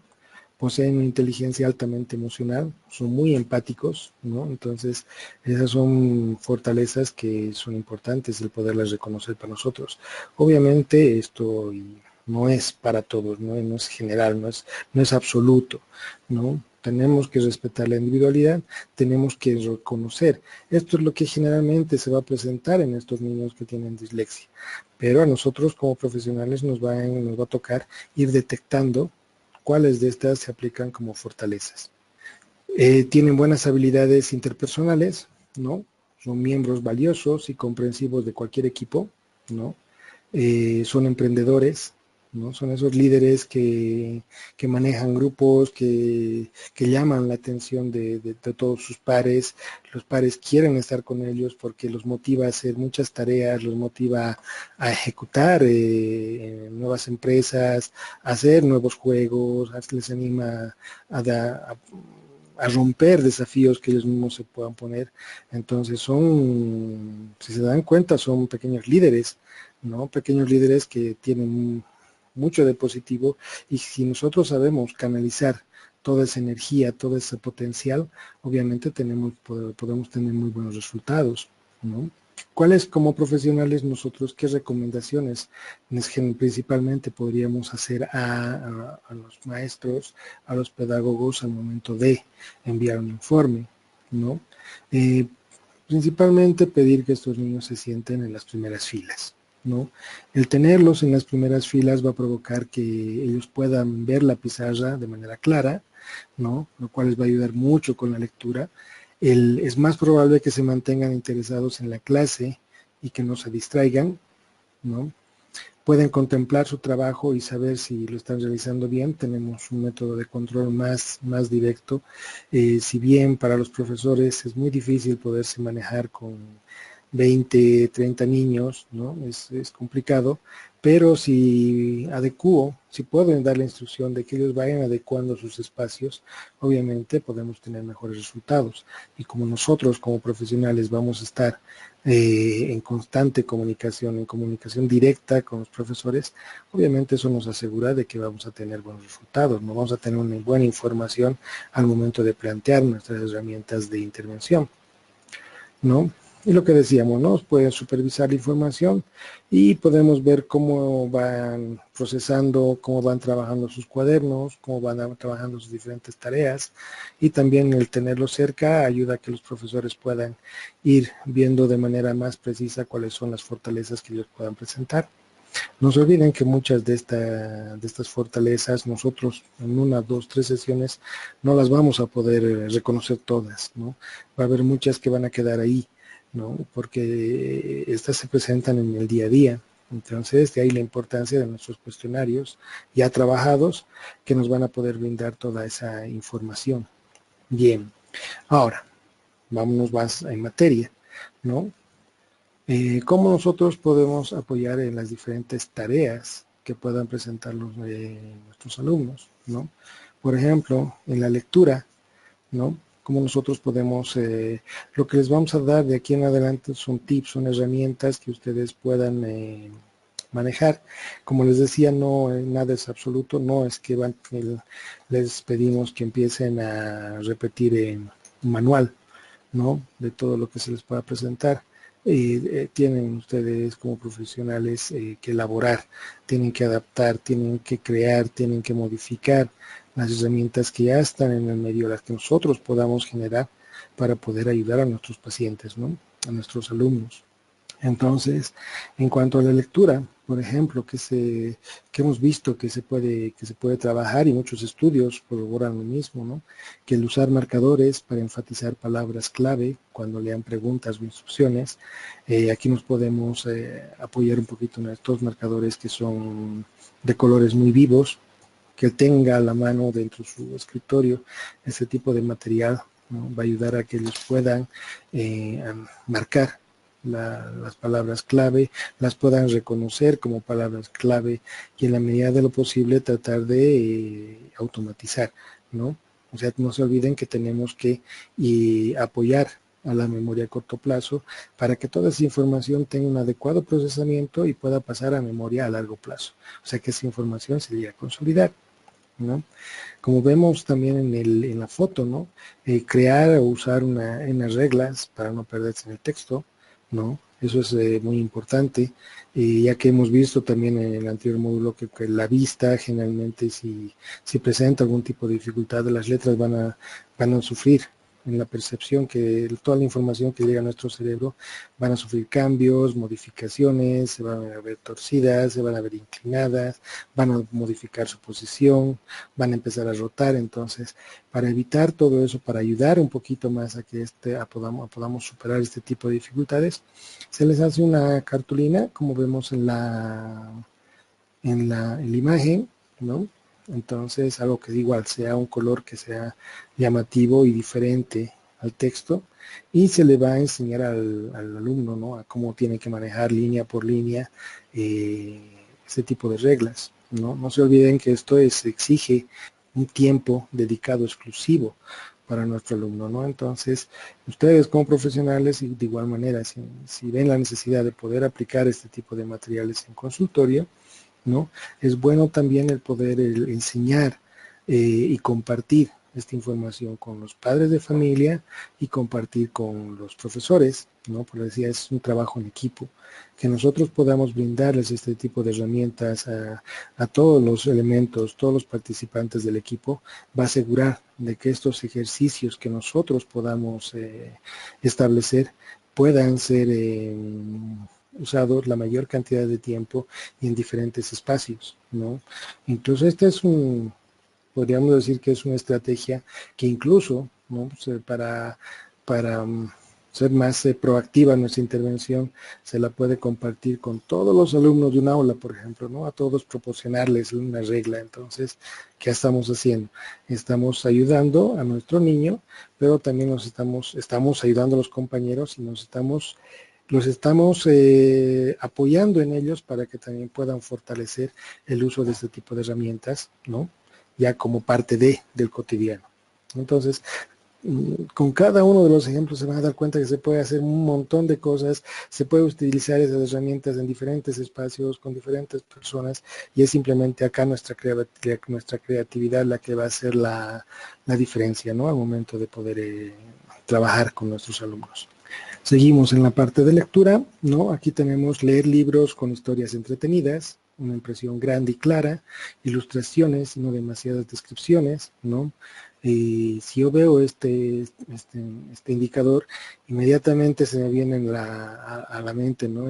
Poseen una inteligencia altamente emocional, son muy empáticos, ¿no? Entonces, esas son fortalezas que son importantes el poderlas reconocer para nosotros. Obviamente, esto no es para todos, ¿no? No es general, no es absoluto, ¿no? Tenemos que respetar la individualidad, tenemos que reconocer. Esto es lo que generalmente se va a presentar en estos niños que tienen dislexia. Pero a nosotros como profesionales nos va a tocar ir detectando cuáles de estas se aplican como fortalezas. Tienen buenas habilidades interpersonales, ¿no? Son miembros valiosos y comprensivos de cualquier equipo, ¿no? Son emprendedores, ¿no? Son esos líderes que manejan grupos, que llaman la atención de todos sus pares. Los pares quieren estar con ellos porque los motiva a hacer muchas tareas, los motiva a ejecutar nuevas empresas, a hacer nuevos juegos, les anima a romper desafíos que ellos mismos se puedan poner. Entonces son, si se dan cuenta, son pequeños líderes, ¿no? Pequeños líderes que tienen mucho de positivo, y si nosotros sabemos canalizar toda esa energía, todo ese potencial, obviamente podemos tener muy buenos resultados, ¿no? ¿Cuáles como profesionales nosotros, qué recomendaciones principalmente podríamos hacer a los maestros, a los pedagogos al momento de enviar un informe, ¿no? Principalmente pedir que estos niños se sienten en las primeras filas, ¿no? El tenerlos en las primeras filas va a provocar que ellos puedan ver la pizarra de manera clara, ¿no? Lo cual les va a ayudar mucho con la lectura. Es más probable que se mantengan interesados en la clase y que no se distraigan, ¿no? Pueden contemplar su trabajo y saber si lo están realizando bien. Tenemos un método de control más directo. Si bien para los profesores es muy difícil poderse manejar con 20, 30 niños, ¿no? Es complicado, pero si pueden dar la instrucción de que ellos vayan adecuando sus espacios, obviamente podemos tener mejores resultados. Y como nosotros como profesionales vamos a estar en constante comunicación, en comunicación directa con los profesores, obviamente eso nos asegura de que vamos a tener buenos resultados, no vamos a tener una buena información al momento de plantear nuestras herramientas de intervención, ¿no? Y lo que decíamos, ¿no? Pueden supervisar la información y podemos ver cómo van procesando, cómo van trabajando sus cuadernos, cómo van trabajando sus diferentes tareas, y también el tenerlos cerca ayuda a que los profesores puedan ir viendo de manera más precisa cuáles son las fortalezas que ellos puedan presentar. No se olviden que muchas de estas fortalezas nosotros en 1, 2, 3 sesiones no las vamos a poder reconocer todas, ¿no? Va a haber muchas que van a quedar ahí, ¿no? Porque estas se presentan en el día a día. Entonces, de ahí la importancia de nuestros cuestionarios ya trabajados que nos van a poder brindar toda esa información. Bien, ahora, vámonos más en materia, ¿no? ¿Cómo nosotros podemos apoyar en las diferentes tareas que puedan presentar nuestros alumnos, ¿no? Por ejemplo, en la lectura, ¿no? Cómo nosotros podemos, lo que les vamos a dar de aquí en adelante son tips, son herramientas que ustedes puedan manejar. Como les decía, no, nada es absoluto, no es que les pedimos que empiecen a repetir un manual, ¿no? De todo lo que se les pueda presentar. Tienen ustedes como profesionales que elaborar, tienen que adaptar, tienen que crear, tienen que modificar las herramientas que ya están en el medio, las que nosotros podamos generar para poder ayudar a nuestros pacientes, ¿no? A nuestros alumnos. Entonces, en cuanto a la lectura, por ejemplo, que hemos visto que se puede trabajar, y muchos estudios corroboran lo mismo, ¿no? Que el usar marcadores para enfatizar palabras clave cuando lean preguntas o instrucciones, aquí nos podemos apoyar un poquito en estos marcadores que son de colores muy vivos, que tenga a la mano dentro de su escritorio ese tipo de material, ¿no? Va a ayudar a que ellos puedan marcar las palabras clave, las puedan reconocer como palabras clave y en la medida de lo posible tratar de automatizar, ¿no? O sea, no se olviden que tenemos que apoyar a la memoria a corto plazo para que toda esa información tenga un adecuado procesamiento y pueda pasar a memoria a largo plazo. O sea, que esa información se llegue a consolidar, ¿no? Como vemos también en la foto, ¿no? Crear o usar unas reglas para no perderse en el texto, ¿no? Eso es muy importante, ya que hemos visto también en el anterior módulo que la vista generalmente si presenta algún tipo de dificultad, las letras van a sufrir en la percepción que toda la información que llega a nuestro cerebro van a sufrir cambios, modificaciones, se van a ver torcidas, se van a ver inclinadas, van a modificar su posición, van a empezar a rotar. Entonces, para evitar todo eso, para ayudar un poquito más a que podamos superar este tipo de dificultades, se les hace una cartulina, como vemos en la imagen, ¿no? Entonces, algo que igual sea un color que sea llamativo y diferente al texto, y se le va a enseñar al alumno, ¿no?, a cómo tiene que manejar línea por línea ese tipo de reglas, ¿no? No se olviden que esto exige un tiempo dedicado exclusivo para nuestro alumno, ¿no? Entonces, ustedes como profesionales, y de igual manera, si ven la necesidad de poder aplicar este tipo de materiales en consultorio, ¿no?, es bueno también el poder enseñar y compartir esta información con los padres de familia y compartir con los profesores, ¿no? Porque decía, es un trabajo en equipo, que nosotros podamos brindarles este tipo de herramientas a todos los elementos, todos los participantes del equipo, va a asegurar de que estos ejercicios que nosotros podamos establecer puedan ser usados la mayor cantidad de tiempo y en diferentes espacios, ¿no? Incluso este es podríamos decir que es una estrategia que incluso, ¿no?, pues, para ser más proactiva en nuestra intervención, se la puede compartir con todos los alumnos de un aula, por ejemplo, ¿no? A todos proporcionarles una regla. Entonces, ¿qué estamos haciendo? Estamos ayudando a nuestro niño, pero también estamos ayudando a los compañeros y los estamos apoyando en ellos para que también puedan fortalecer el uso de este tipo de herramientas, ¿no?, ya como parte del cotidiano. Entonces, con cada uno de los ejemplos se van a dar cuenta que se puede hacer un montón de cosas, se puede utilizar esas herramientas en diferentes espacios, con diferentes personas, y es simplemente acá nuestra creatividad la que va a hacer la diferencia, ¿no?, al momento de poder trabajar con nuestros alumnos. Seguimos en la parte de lectura, ¿no? Aquí tenemos leer libros con historias entretenidas, una impresión grande y clara, ilustraciones, no demasiadas descripciones, ¿no? Si yo veo este indicador, inmediatamente se me vienen a la mente, ¿no?,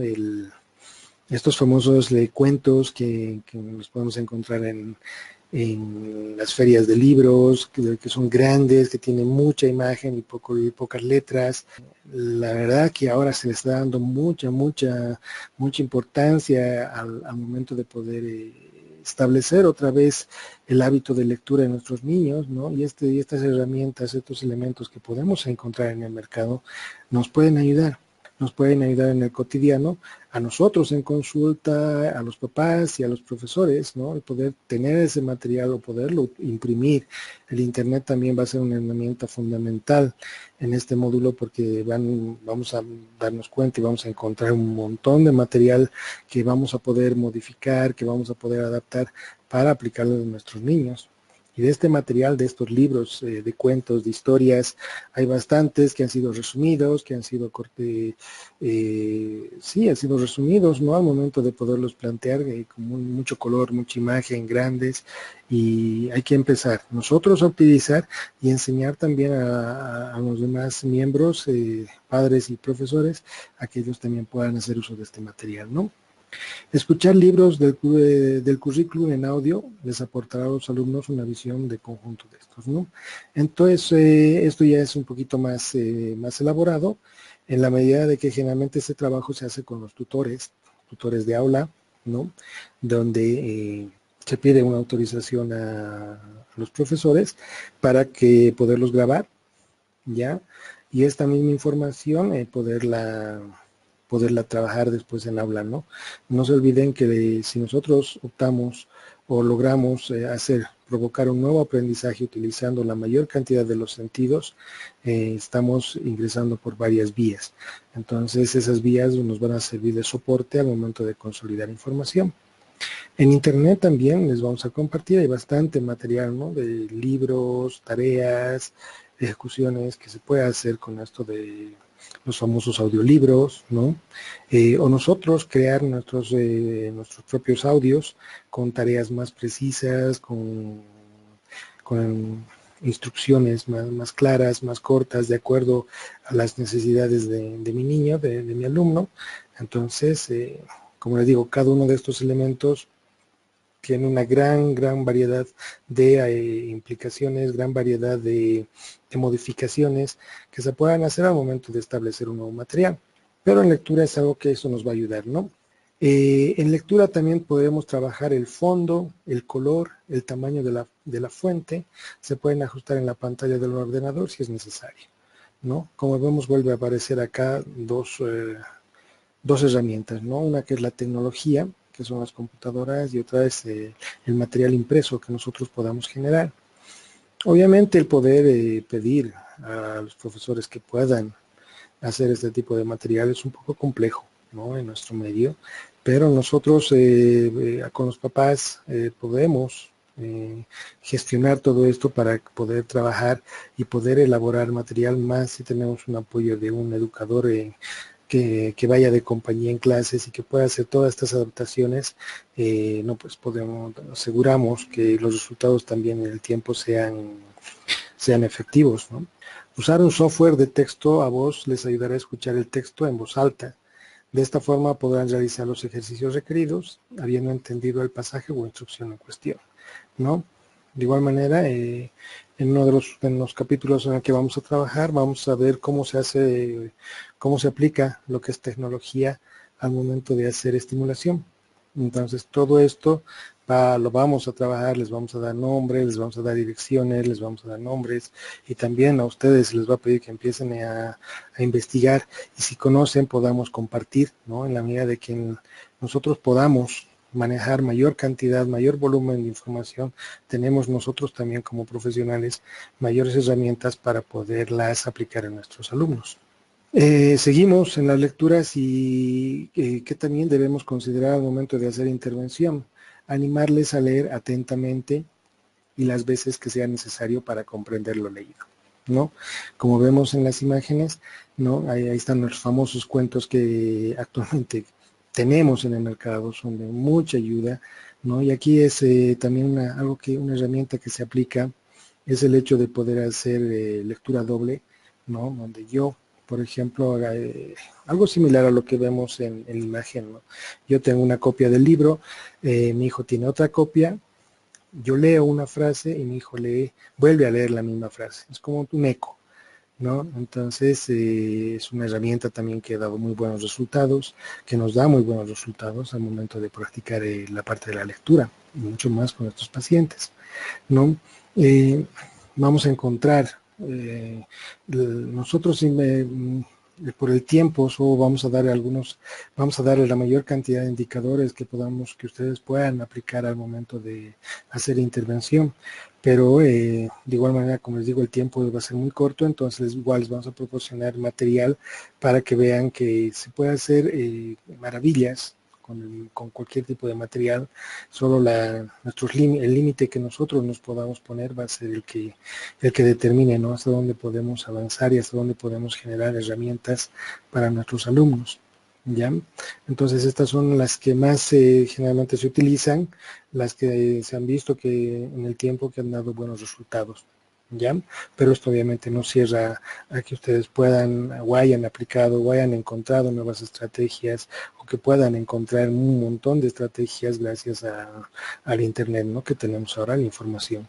estos famosos cuentos que los podemos encontrar en las ferias de libros, que son grandes, que tienen mucha imagen y pocas letras. La verdad que ahora se le está dando mucha importancia al momento de poder establecer otra vez el hábito de lectura en nuestros niños, ¿no? Y estas herramientas, estos elementos que podemos encontrar en el mercado, nos pueden ayudar en el cotidiano, a nosotros en consulta, a los papás y a los profesores, ¿no? El poder tener ese material o poderlo imprimir. El Internet también va a ser una herramienta fundamental en este módulo, porque vamos a darnos cuenta y vamos a encontrar un montón de material que vamos a poder modificar, que vamos a poder adaptar para aplicarlo a nuestros niños. Y de este material, de estos libros de cuentos, de historias, hay bastantes que han sido resumidos, que han sido han sido resumidos, ¿no?, al momento de poderlos plantear con mucho color, mucha imagen, grandes, y hay que empezar nosotros a utilizar y enseñar también a los demás miembros, padres y profesores, a que ellos también puedan hacer uso de este material, ¿no? Escuchar libros del currículum en audio les aportará a los alumnos una visión de conjunto de estos, ¿no? Entonces, esto ya es un poquito más elaborado, en la medida de que generalmente este trabajo se hace con los tutores de aula, ¿no?, donde se pide una autorización a los profesores para que poderlos grabar, ¿ya? Y esta misma información poderla trabajar después en aula, ¿no? No se olviden que si nosotros optamos o logramos provocar un nuevo aprendizaje utilizando la mayor cantidad de los sentidos, estamos ingresando por varias vías. Entonces, esas vías nos van a servir de soporte al momento de consolidar información. En Internet también les vamos a compartir, hay bastante material, ¿no?, de libros, tareas, ejecuciones que se puede hacer con esto de los famosos audiolibros, ¿no? O nosotros crear nuestros propios audios con tareas más precisas, con instrucciones más claras, más cortas, de acuerdo a las necesidades de mi niño, de mi alumno. Entonces, como les digo, cada uno de estos elementos tiene una gran variedad de implicaciones, gran variedad de modificaciones que se puedan hacer al momento de establecer un nuevo material. Pero en lectura es algo que eso nos va a ayudar, ¿no? En lectura también podemos trabajar el fondo, el color, el tamaño de la fuente. Se pueden ajustar en la pantalla del ordenador si es necesario, ¿no? Como vemos, vuelve a aparecer acá dos herramientas, ¿no? Una que es la tecnología, que son las computadoras, y otra es el material impreso que nosotros podamos generar. Obviamente el poder pedir a los profesores que puedan hacer este tipo de material es un poco complejo, ¿no? En nuestro medio, pero nosotros con los papás podemos gestionar todo esto para poder trabajar y poder elaborar material, más si tenemos un apoyo de un educador que vaya de compañía en clases y que pueda hacer todas estas adaptaciones. No, pues aseguramos que los resultados también en el tiempo sean efectivos, ¿no? Usar un software de texto a voz les ayudará a escuchar el texto en voz alta. De esta forma podrán realizar los ejercicios requeridos, habiendo entendido el pasaje o instrucción en cuestión, ¿no? De igual manera, en uno de los capítulos en el que vamos a trabajar, vamos a ver cómo se hace, cómo se aplica lo que es tecnología al momento de hacer estimulación. Entonces, todo esto lo vamos a trabajar, les vamos a dar nombres, les vamos a dar direcciones, les vamos a dar nombres, y también a ustedes les va a pedir que empiecen a investigar, y si conocen podamos compartir, ¿no? En la medida de que nosotros podamos manejar mayor cantidad, mayor volumen de información, tenemos nosotros también como profesionales mayores herramientas para poderlas aplicar a nuestros alumnos. Seguimos en las lecturas y que también debemos considerar al momento de hacer intervención. Animarles a leer atentamente y las veces que sea necesario para comprender lo leído, ¿no? Como vemos en las imágenes, ¿no? Ahí están los famosos cuentos que actualmente tenemos en el mercado, son de mucha ayuda, ¿no? Y aquí es también una herramienta que se aplica, es el hecho de poder hacer lectura doble, ¿no? Donde yo, por ejemplo, algo similar a lo que vemos en la imagen, ¿no? Yo tengo una copia del libro, mi hijo tiene otra copia, yo leo una frase y mi hijo vuelve a leer la misma frase, es como un eco, ¿no? Entonces es una herramienta también que ha dado muy buenos resultados, que nos da muy buenos resultados al momento de practicar la parte de la lectura, y mucho más con estos pacientes, ¿no? Vamos a encontrar, nosotros por el tiempo solo vamos a darle la mayor cantidad de indicadores que ustedes puedan aplicar al momento de hacer intervención, pero de igual manera, como les digo, el tiempo va a ser muy corto, entonces igual les vamos a proporcionar material para que vean que se puede hacer maravillas con cualquier tipo de material. Solo el límite que nosotros nos podamos poner va a ser el que determine, ¿no? Hasta dónde podemos avanzar y hasta dónde podemos generar herramientas para nuestros alumnos, ¿ya? Entonces estas son las que más generalmente se utilizan, las que se han visto que en el tiempo que han dado buenos resultados, ¿ya? Pero esto obviamente no cierra a que ustedes puedan o hayan aplicado o hayan encontrado nuevas estrategias, o que puedan encontrar un montón de estrategias gracias al internet, ¿no? Que tenemos ahora, la información.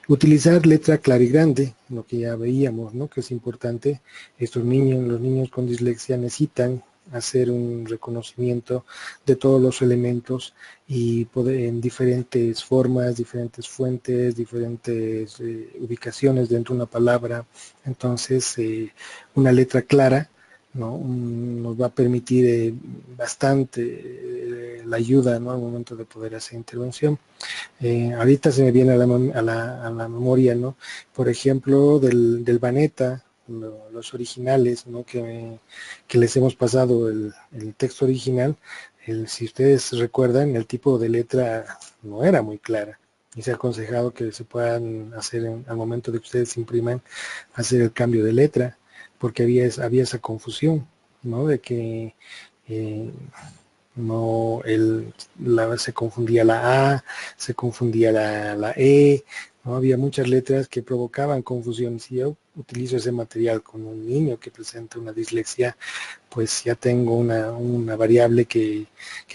Utilizar letra clara y grande, lo que ya veíamos, ¿no? Que es importante. Los niños con dislexia necesitan hacer un reconocimiento de todos los elementos y poder en diferentes formas, diferentes fuentes, diferentes ubicaciones dentro de una palabra. Entonces, una letra clara, ¿no? Nos va a permitir bastante la ayuda, ¿no? Al momento de poder hacer intervención. Ahorita se me viene a la memoria, ¿no? Por ejemplo, del Baneta, los originales, ¿no? Que les hemos pasado el texto original. Si ustedes recuerdan, el tipo de letra no era muy clara, y se ha aconsejado que se puedan hacer al momento de que ustedes impriman, hacer el cambio de letra, porque había esa confusión, ¿no? De que no, se confundía la A, se confundía la E, ¿no? Había muchas letras que provocaban confusión. Si yo utilizo ese material con un niño que presenta una dislexia, pues ya tengo una variable que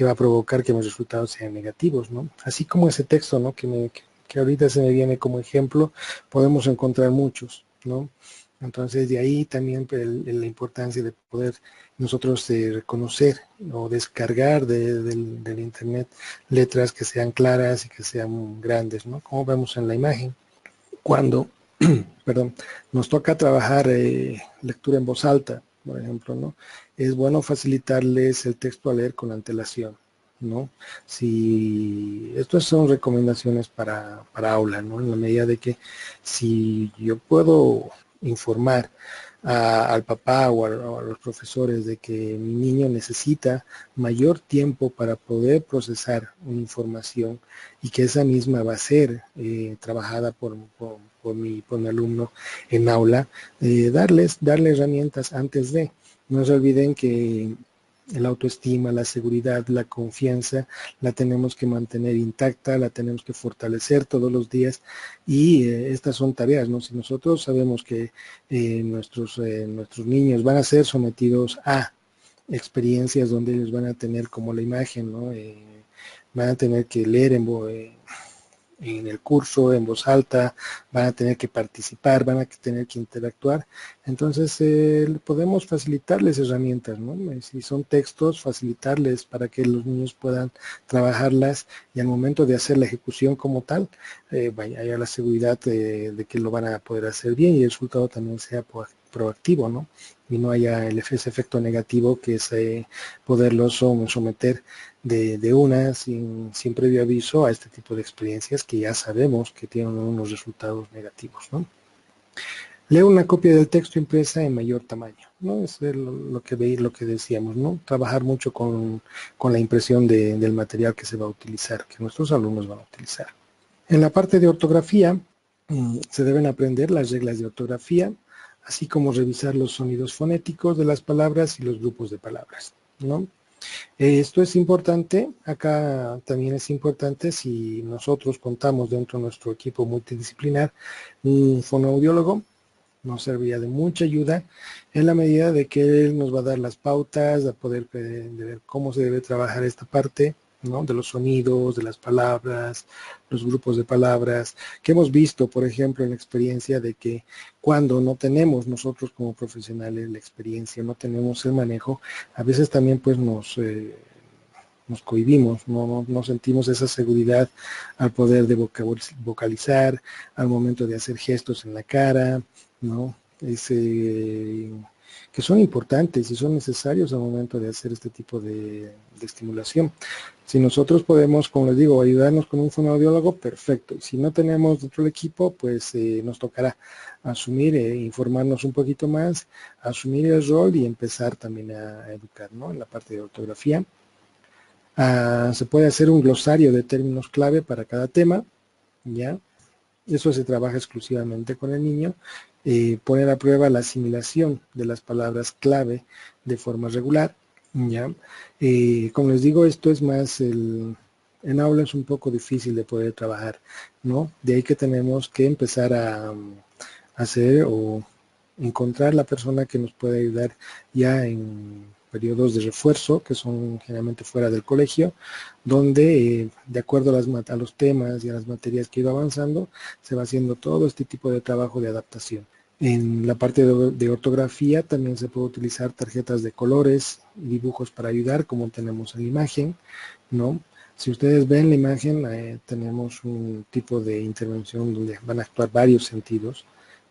va a provocar que mis resultados sean negativos, ¿no? Así como ese texto, ¿no? Que ahorita se me viene como ejemplo, podemos encontrar muchos, ¿no? Entonces de ahí también la importancia de poder nosotros reconocer o descargar del internet letras que sean claras y que sean grandes, ¿no? Como vemos en la imagen. Cuando, perdón, nos toca trabajar lectura en voz alta, por ejemplo, ¿no? Es bueno facilitarles el texto a leer con antelación, ¿no? Si estas son recomendaciones para aula, ¿no? En la medida de que si yo puedo informar al papá o a los profesores de que mi niño necesita mayor tiempo para poder procesar una información y que esa misma va a ser trabajada por mi alumno en aula, darle herramientas antes de. No se olviden que la autoestima, la seguridad, la confianza, la tenemos que mantener intacta, la tenemos que fortalecer todos los días y estas son tareas, ¿no? Si nosotros sabemos que nuestros niños van a ser sometidos a experiencias donde ellos van a tener como la imagen, ¿no? Van a tener que leer en el curso en voz alta, van a tener que participar, van a tener que interactuar. Entonces, podemos facilitarles herramientas, ¿no? Si son textos, facilitarles para que los niños puedan trabajarlas y al momento de hacer la ejecución como tal, haya la seguridad de que lo van a poder hacer bien y el resultado también sea proactivo, ¿no? Y no haya ese efecto negativo que es poderlos someter de una sin previo aviso a este tipo de experiencias que ya sabemos que tienen unos resultados negativos, ¿no? Leo una copia del texto impresa en mayor tamaño, ¿no? Es lo que decíamos, ¿no? Trabajar mucho con la impresión del material que se va a utilizar, que nuestros alumnos van a utilizar. En la parte de ortografía, se deben aprender las reglas de ortografía, así como revisar los sonidos fonéticos de las palabras y los grupos de palabras, ¿no? Esto es importante, acá también es importante si nosotros contamos dentro de nuestro equipo multidisciplinar un fonoaudiólogo, nos serviría de mucha ayuda en la medida de que él nos va a dar las pautas, de poder de ver cómo se debe trabajar esta parte, ¿no? De los sonidos, de las palabras, los grupos de palabras, que hemos visto, por ejemplo, en la experiencia de que cuando no tenemos nosotros como profesionales la experiencia, no tenemos el manejo, a veces también pues nos cohibimos, no sentimos esa seguridad al poder de vocalizar, al momento de hacer gestos en la cara, ¿no? Que son importantes y son necesarios al momento de hacer este tipo de estimulación. Si nosotros podemos, como les digo, ayudarnos con un fonoaudiólogo, perfecto. Y si no tenemos dentro del equipo, pues nos tocará asumir, informarnos un poquito más, asumir el rol y empezar también a educar, ¿no? En la parte de ortografía. Se puede hacer un glosario de términos clave para cada tema, ¿ya? Eso se trabaja exclusivamente con el niño. Poner a prueba la asimilación de las palabras clave de forma regular, ¿ya? Como les digo, esto es más en aula es un poco difícil de poder trabajar, ¿no? De ahí que tenemos que empezar a hacer o encontrar la persona que nos puede ayudar ya en periodos de refuerzo, que son generalmente fuera del colegio, donde de acuerdo a los temas y a las materias que iba avanzando, se va haciendo todo este tipo de trabajo de adaptación. En la parte de ortografía también se puede utilizar tarjetas de colores y dibujos para ayudar, como tenemos en la imagen, ¿no? Si ustedes ven la imagen, tenemos un tipo de intervención donde van a actuar varios sentidos,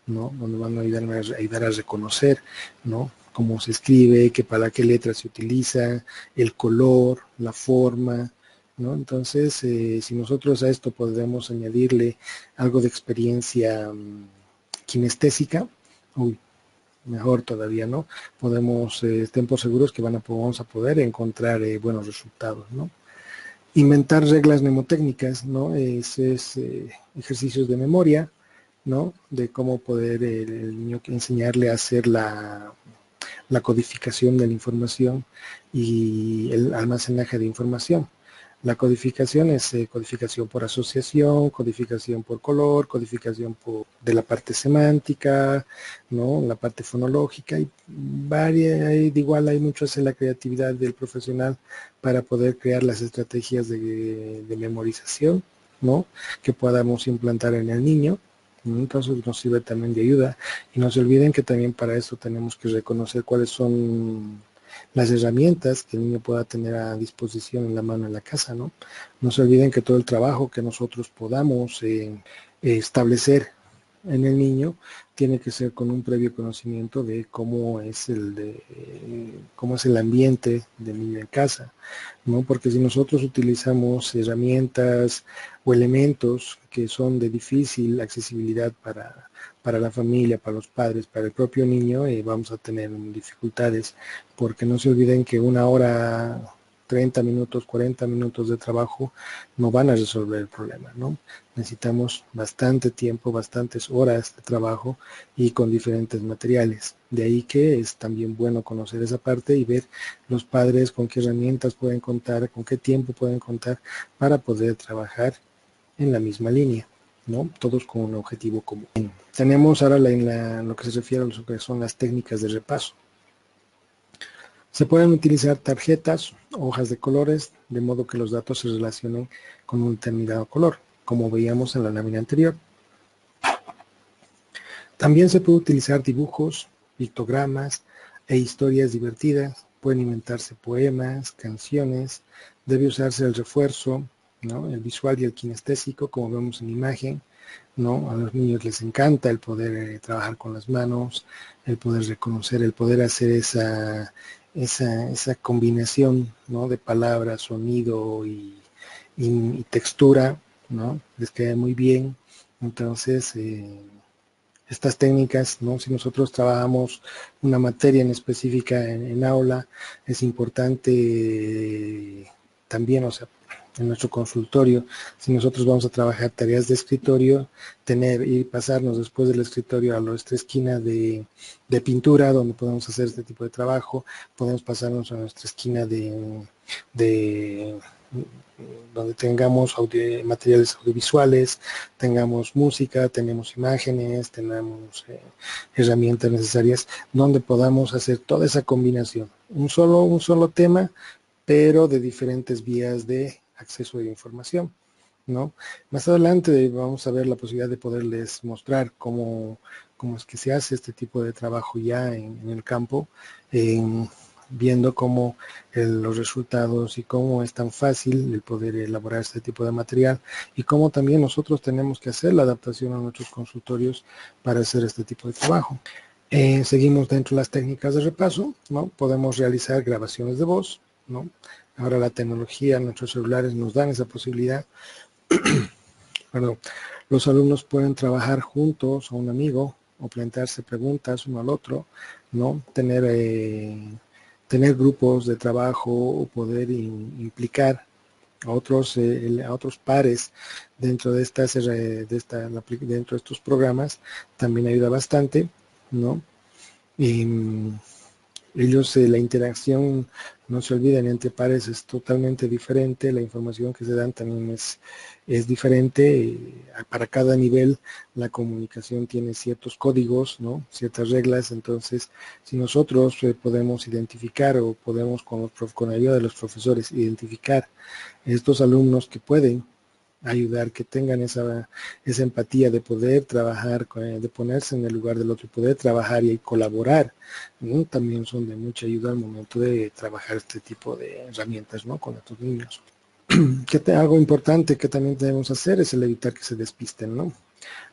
¿no? Donde van a ayudar a reconocer, ¿no? Cómo se escribe, para qué letra se utiliza, el color, la forma, ¿no? Entonces, si nosotros a esto podemos añadirle algo de experiencia kinestésica, mejor todavía, ¿no? Podemos, estén por seguros que vamos a poder encontrar buenos resultados, ¿no? Inventar reglas mnemotécnicas, ¿no? Ejercicios de memoria, ¿no? De cómo poder el niño enseñarle a hacer la codificación de la información y el almacenaje de información. La codificación es codificación por asociación, codificación por color, codificación de la parte semántica, ¿no? La parte fonológica, y igual hay mucho en la creatividad del profesional para poder crear las estrategias de memorización, ¿no? Que podamos implantar en el niño. Entonces nos sirve también de ayuda. Y no se olviden que también para eso tenemos que reconocer cuáles son las herramientas que el niño pueda tener a disposición en la mano en la casa, ¿no? No se olviden que todo el trabajo que nosotros podamos establecer en el niño tiene que ser con un previo conocimiento de cómo es el ambiente del niño en casa, ¿no? Porque si nosotros utilizamos herramientas o elementos que son de difícil accesibilidad para la familia, para los padres, para el propio niño, vamos a tener dificultades, porque no se olviden que 1 hora, 30 minutos, 40 minutos de trabajo no van a resolver el problema, ¿no? Necesitamos bastante tiempo, bastantes horas de trabajo y con diferentes materiales. De ahí que es también bueno conocer esa parte y ver los padres con qué herramientas pueden contar, con qué tiempo pueden contar para poder trabajar en la misma línea, ¿no? Todos con un objetivo común. Tenemos ahora lo que se refiere a lo que son las técnicas de repaso. Se pueden utilizar tarjetas, hojas de colores, de modo que los datos se relacionen con un determinado color, como veíamos en la lámina anterior. También se puede utilizar dibujos, pictogramas e historias divertidas. Pueden inventarse poemas, canciones. Debe usarse el refuerzo, ¿no? El visual y el kinestésico, como vemos en imagen, ¿no? A los niños les encanta el poder trabajar con las manos, el poder reconocer, el poder hacer esa combinación, ¿no? De palabras, sonido y textura, ¿no? Les queda muy bien. Entonces, estas técnicas, ¿no? Si nosotros trabajamos una materia en específica en aula, es importante también, o sea, en nuestro consultorio, si nosotros vamos a trabajar tareas de escritorio, y pasarnos después del escritorio a nuestra esquina de pintura, donde podemos hacer este tipo de trabajo, podemos pasarnos a nuestra esquina donde tengamos materiales audiovisuales, tengamos música, tenemos imágenes, tenemos herramientas necesarias, donde podamos hacer toda esa combinación. Un solo tema, pero de diferentes vías de acceso de información, ¿no? Más adelante vamos a ver la posibilidad de poderles mostrar cómo es que se hace este tipo de trabajo ya en el campo, viendo cómo los resultados y cómo es tan fácil el poder elaborar este tipo de material y cómo también nosotros tenemos que hacer la adaptación a nuestros consultorios para hacer este tipo de trabajo. Seguimos dentro de las técnicas de repaso, ¿no? Podemos realizar grabaciones de voz, ¿no? Ahora la tecnología, nuestros celulares nos dan esa posibilidad. Perdón. Los alumnos pueden trabajar juntos a un amigo o plantearse preguntas uno al otro, ¿no? Tener grupos de trabajo o poder implicar a otros pares dentro de dentro de estos programas también ayuda bastante, ¿no? Y la interacción, no se olviden, entre pares es totalmente diferente, la información que se dan también es diferente, para cada nivel la comunicación tiene ciertos códigos, ¿no? Ciertas reglas, entonces si nosotros podemos identificar o podemos con la ayuda de los profesores identificar estos alumnos que pueden ayudar, que tengan esa empatía de poder trabajar, de ponerse en el lugar del otro y poder trabajar y colaborar, ¿no? También son de mucha ayuda al momento de trabajar este tipo de herramientas, ¿no? Con estos niños. Algo importante que también debemos hacer es el evitar que se despisten, ¿no?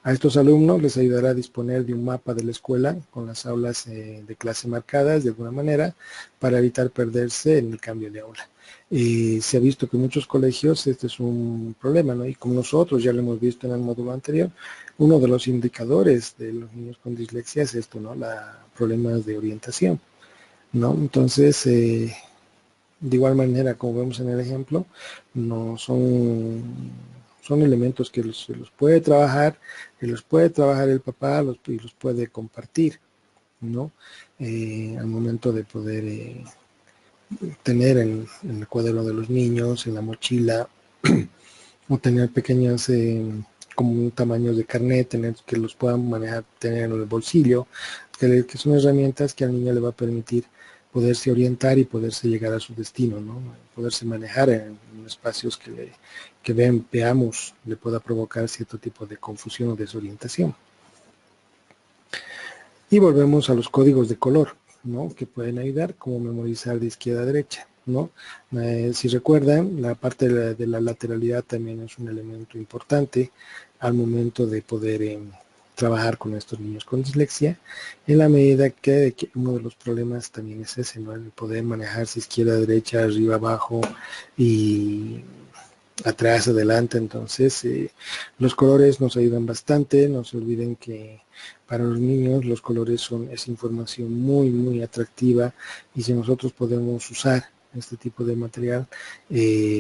A estos alumnos les ayudará a disponer de un mapa de la escuela con las aulas de clase marcadas de alguna manera para evitar perderse en el cambio de aula. Se ha visto que en muchos colegios este es un problema, ¿no? Y como nosotros ya lo hemos visto en el módulo anterior, uno de los indicadores de los niños con dislexia es esto, ¿no? Problemas de orientación, ¿no? Entonces, de igual manera, como vemos en el ejemplo, no son elementos que se los puede trabajar, el papá y los puede compartir, ¿no? Al momento de poder tener en el cuaderno de los niños, en la mochila, o tener pequeñas como tamaños de carnet, tener que los puedan manejar, tener en el bolsillo, que son herramientas que al niño le va a permitir poderse orientar y poderse llegar a su destino, ¿no? Poderse manejar en espacios que veamos le pueda provocar cierto tipo de confusión o desorientación. Y volvemos a los códigos de color, ¿no? Que pueden ayudar, como memorizar de izquierda a derecha, ¿no? Si recuerdan, la parte de la lateralidad también es un elemento importante al momento de poder trabajar con estos niños con dislexia, en la medida que uno de los problemas también es ese, ¿no? El poder manejarse izquierda, derecha, arriba, abajo y atrás, adelante. Entonces los colores nos ayudan bastante. No se olviden que para los niños los colores es información muy muy atractiva, y si nosotros podemos usar este tipo de material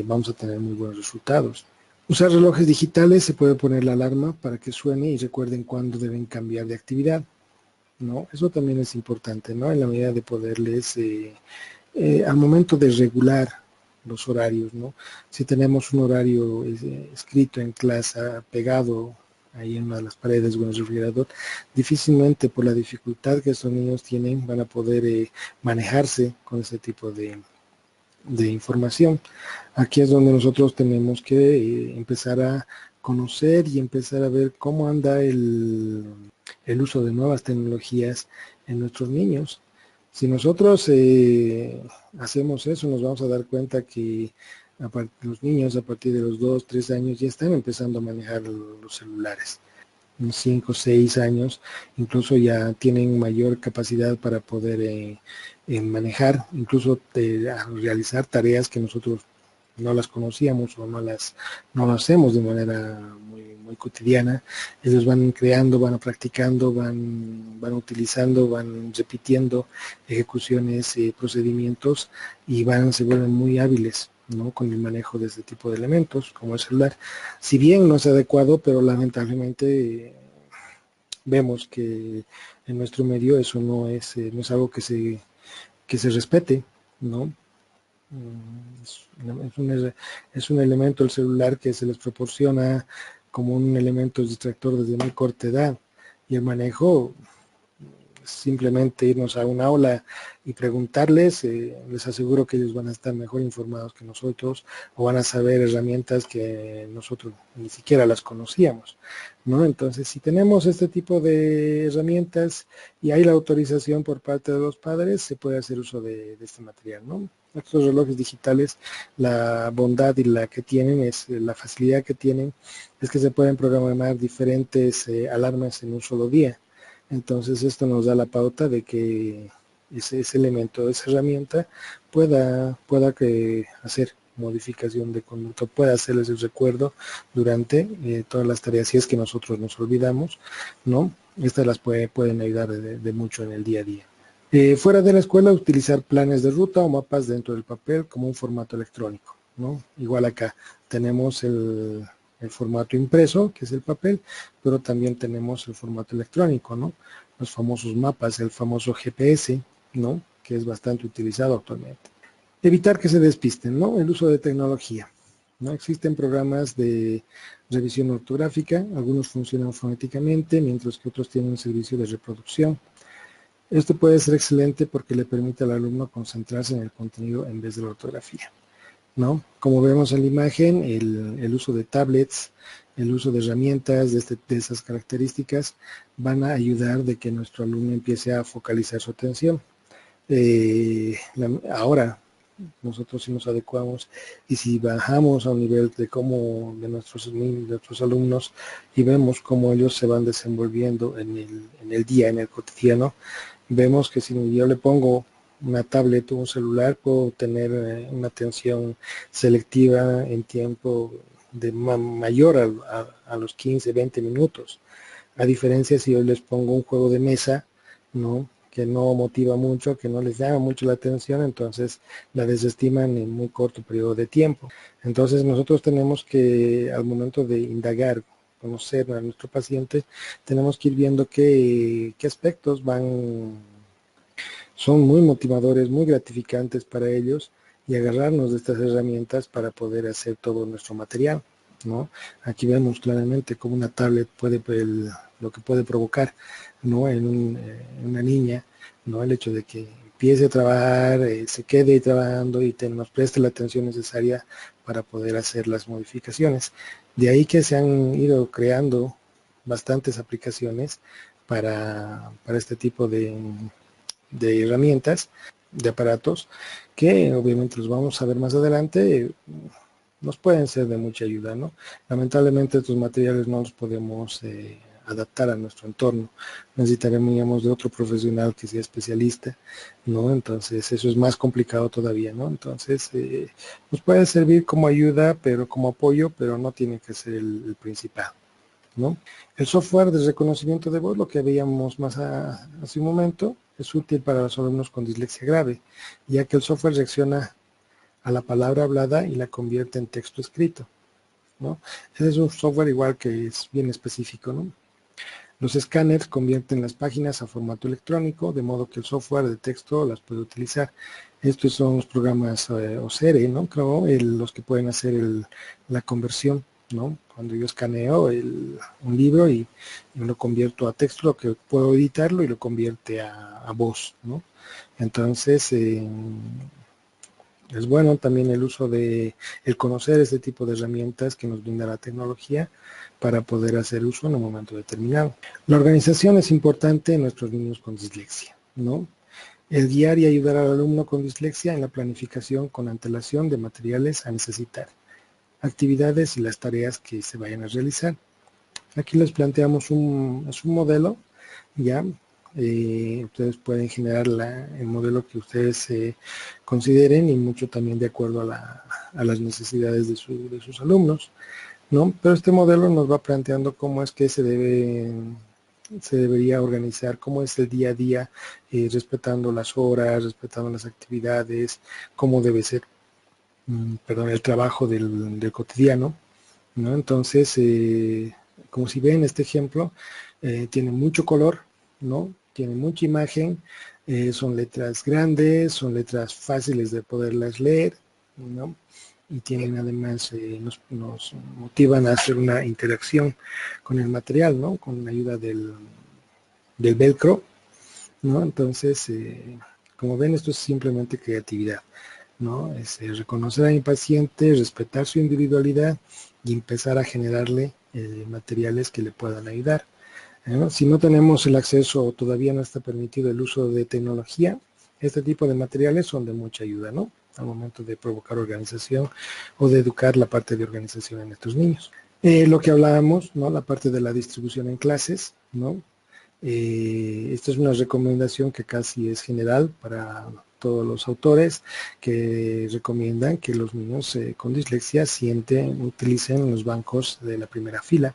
vamos a tener muy buenos resultados. Usar relojes digitales, se puede poner la alarma para que suene y recuerden cuándo deben cambiar de actividad, ¿no? Eso también es importante, ¿no? En la medida de poderles al momento de regular los horarios, ¿no? Si tenemos un horario escrito en clase, pegado ahí en una de las paredes o en el refrigerador, difícilmente, por la dificultad que estos niños tienen, van a poder manejarse con ese tipo de información. Aquí es donde nosotros tenemos que empezar a conocer y empezar a ver cómo anda el uso de nuevas tecnologías en nuestros niños. Si nosotros hacemos eso, nos vamos a dar cuenta que los niños a partir de los 2, 3 años ya están empezando a manejar los celulares. 5, 6 años, incluso ya tienen mayor capacidad para poder manejar, incluso realizar tareas que nosotros no las conocíamos o no las hacemos de manera muy cotidiana. Ellos van creando, van practicando, van utilizando, van repitiendo ejecuciones, procedimientos, y se vuelven muy hábiles, ¿no? Con el manejo de este tipo de elementos, como el celular. Si bien no es adecuado, pero lamentablemente vemos que en nuestro medio eso no es algo que se respete, ¿no? Es un elemento, el celular, que se les proporciona como un elemento distractor desde muy corta edad, y el manejo, simplemente irnos a una aula y preguntarles, les aseguro que ellos van a estar mejor informados que nosotros, o van a saber herramientas que nosotros ni siquiera las conocíamos, ¿no? Entonces, si tenemos este tipo de herramientas y hay la autorización por parte de los padres, se puede hacer uso de este material, ¿no? Estos relojes digitales, la bondad y la que tienen es la facilidad que tienen, es que se pueden programar diferentes alarmas en un solo día. Entonces esto nos da la pauta de que ese elemento, esa herramienta pueda hacer modificación de conducta, pueda hacerles el recuerdo durante todas las tareas, si es que nosotros nos olvidamos, ¿no? Estas las pueden ayudar de mucho en el día a día. Fuera de la escuela, utilizar planes de ruta o mapas dentro del papel como un formato electrónico, ¿no? Igual acá tenemos el formato impreso, que es el papel, pero también tenemos el formato electrónico, ¿no? Los famosos mapas, el famoso GPS, ¿no? Que es bastante utilizado actualmente. Evitar que se despisten, ¿no? El uso de tecnología, ¿no? Existen programas de revisión ortográfica, algunos funcionan fonéticamente, mientras que otros tienen un servicio de reproducción. Esto puede ser excelente porque le permite al alumno concentrarse en el contenido en vez de la ortografía, ¿no? Como vemos en la imagen, el uso de tablets, el uso de herramientas de esas características van a ayudar de que nuestro alumno empiece a focalizar su atención. Ahora, nosotros si nos adecuamos y si bajamos a un nivel de nuestros alumnos y vemos cómo ellos se van desenvolviendo en el día, en el cotidiano, vemos que si yo le pongo una tablet o un celular, puedo tener una atención selectiva en tiempo mayor a los 15, 20 minutos. A diferencia si yo les pongo un juego de mesa, ¿no? Que no motiva mucho, que no les llama mucho la atención, entonces la desestiman en muy corto periodo de tiempo. Entonces nosotros tenemos que, al momento de indagar, conocer a nuestro paciente, tenemos que ir viendo qué aspectos van son muy motivadores, muy gratificantes para ellos, y agarrarnos de estas herramientas para poder hacer todo nuestro material, ¿no? Aquí vemos claramente cómo una tablet puede, lo que puede provocar, ¿no? En una niña, ¿no? El hecho de que empiece a trabajar, se quede trabajando y nos preste la atención necesaria para poder hacer las modificaciones. De ahí que se han ido creando bastantes aplicaciones para este tipo de herramientas, de aparatos, que obviamente los vamos a ver más adelante, nos pueden ser de mucha ayuda, ¿no? Lamentablemente estos materiales no los podemos adaptar a nuestro entorno, necesitaríamos de otro profesional que sea especialista, ¿no? Entonces eso es más complicado todavía, ¿no? Entonces nos puede servir como ayuda, pero como apoyo, pero no tiene que ser el principal, ¿no? El software de reconocimiento de voz, lo que veíamos más hace un momento, es útil para los alumnos con dislexia grave, ya que el software reacciona a la palabra hablada y la convierte en texto escrito, ¿no? Ese es un software igual que es bien específico, ¿no? Los escáneres convierten las páginas a formato electrónico, de modo que el software de texto las puede utilizar. Estos son los programas OCR, ¿no? Creo, los que pueden hacer la conversión, ¿no? Cuando yo escaneo un libro y lo convierto a texto, lo que puedo editarlo y lo convierte a voz, ¿no? Entonces, es bueno también el uso de el conocer este tipo de herramientas que nos brinda la tecnología para poder hacer uso en un momento determinado. La organización es importante en nuestros niños con dislexia, ¿no? El guiar y ayudar al alumno con dislexia en la planificación con antelación de materiales a necesitar, actividades y las tareas que se vayan a realizar. Aquí les planteamos un modelo, ya. Ustedes pueden generar el modelo que ustedes consideren, y mucho también de acuerdo a las necesidades de sus alumnos, ¿no? Pero este modelo nos va planteando cómo es que se debería organizar, cómo es el día a día, respetando las horas, respetando las actividades, cómo debe ser, perdón, el trabajo del cotidiano, ¿no? Entonces, como si ven este ejemplo, tiene mucho color, ¿no? Tiene mucha imagen, son letras grandes, son letras fáciles de poderlas leer, ¿no? Y tienen además, nos motivan a hacer una interacción con el material, ¿no? Con la ayuda del velcro, ¿no? Entonces, como ven, esto es simplemente creatividad, ¿no? Es reconocer a mi paciente, respetar su individualidad y empezar a generarle materiales que le puedan ayudar, ¿no? Si no tenemos el acceso o todavía no está permitido el uso de tecnología, este tipo de materiales son de mucha ayuda, ¿no? Al momento de provocar organización o de educar la parte de organización en estos niños. Lo que hablábamos, ¿no? La parte de la distribución en clases, ¿no? Esta es una recomendación que casi es general para todos los autores, que recomiendan que los niños con dislexia utilicen los bancos de la primera fila,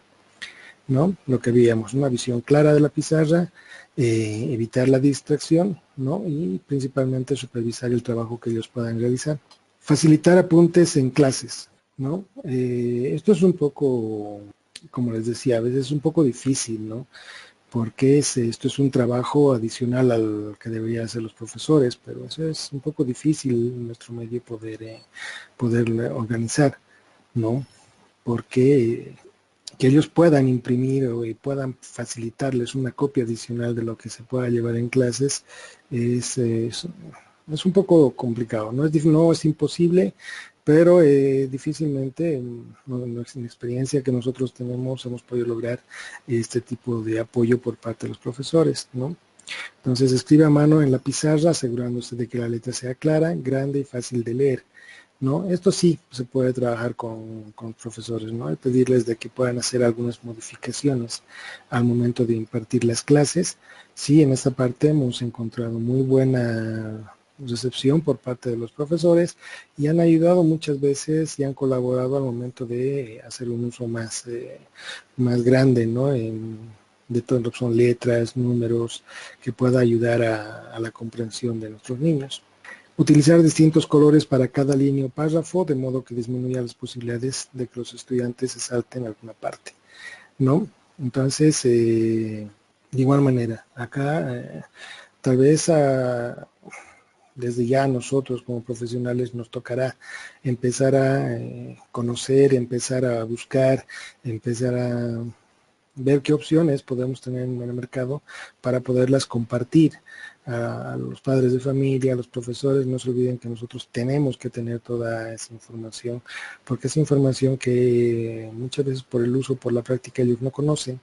¿no? Lo que veíamos, una visión clara de la pizarra, evitar la distracción, ¿no? Y principalmente supervisar el trabajo que ellos puedan realizar. Facilitar apuntes en clases, ¿no? Esto es un poco, como les decía, a veces es un poco difícil, ¿no? Porque esto es un trabajo adicional al que deberían hacer los profesores, pero eso es un poco difícil en nuestro medio poder organizar, ¿no? Porque que ellos puedan imprimir y puedan facilitarles una copia adicional de lo que se pueda llevar en clases es un poco complicado. No es imposible, pero difícilmente, en experiencia que nosotros tenemos, hemos podido lograr este tipo de apoyo por parte de los profesores, ¿no? Entonces escribe a mano en la pizarra, asegurándose de que la letra sea clara, grande y fácil de leer, ¿no? Esto sí se puede trabajar con profesores, ¿no? Y pedirles de que puedan hacer algunas modificaciones al momento de impartir las clases. Sí, en esta parte hemos encontrado muy buena recepción por parte de los profesores, y han ayudado muchas veces y han colaborado al momento de hacer un uso más grande, ¿no? De todo lo que son letras, números, que pueda ayudar a la comprensión de nuestros niños. Utilizar distintos colores para cada línea o párrafo, de modo que disminuya las posibilidades de que los estudiantes se salten alguna parte, ¿no? Entonces, de igual manera, acá Tal vez desde ya nosotros como profesionales nos tocará empezar a conocer, empezar a buscar, empezar a ver qué opciones podemos tener en el mercado para poderlas compartir a los padres de familia, a los profesores. No se olviden que nosotros tenemos que tener toda esa información, porque es información que muchas veces por el uso, por la práctica, ellos no conocen,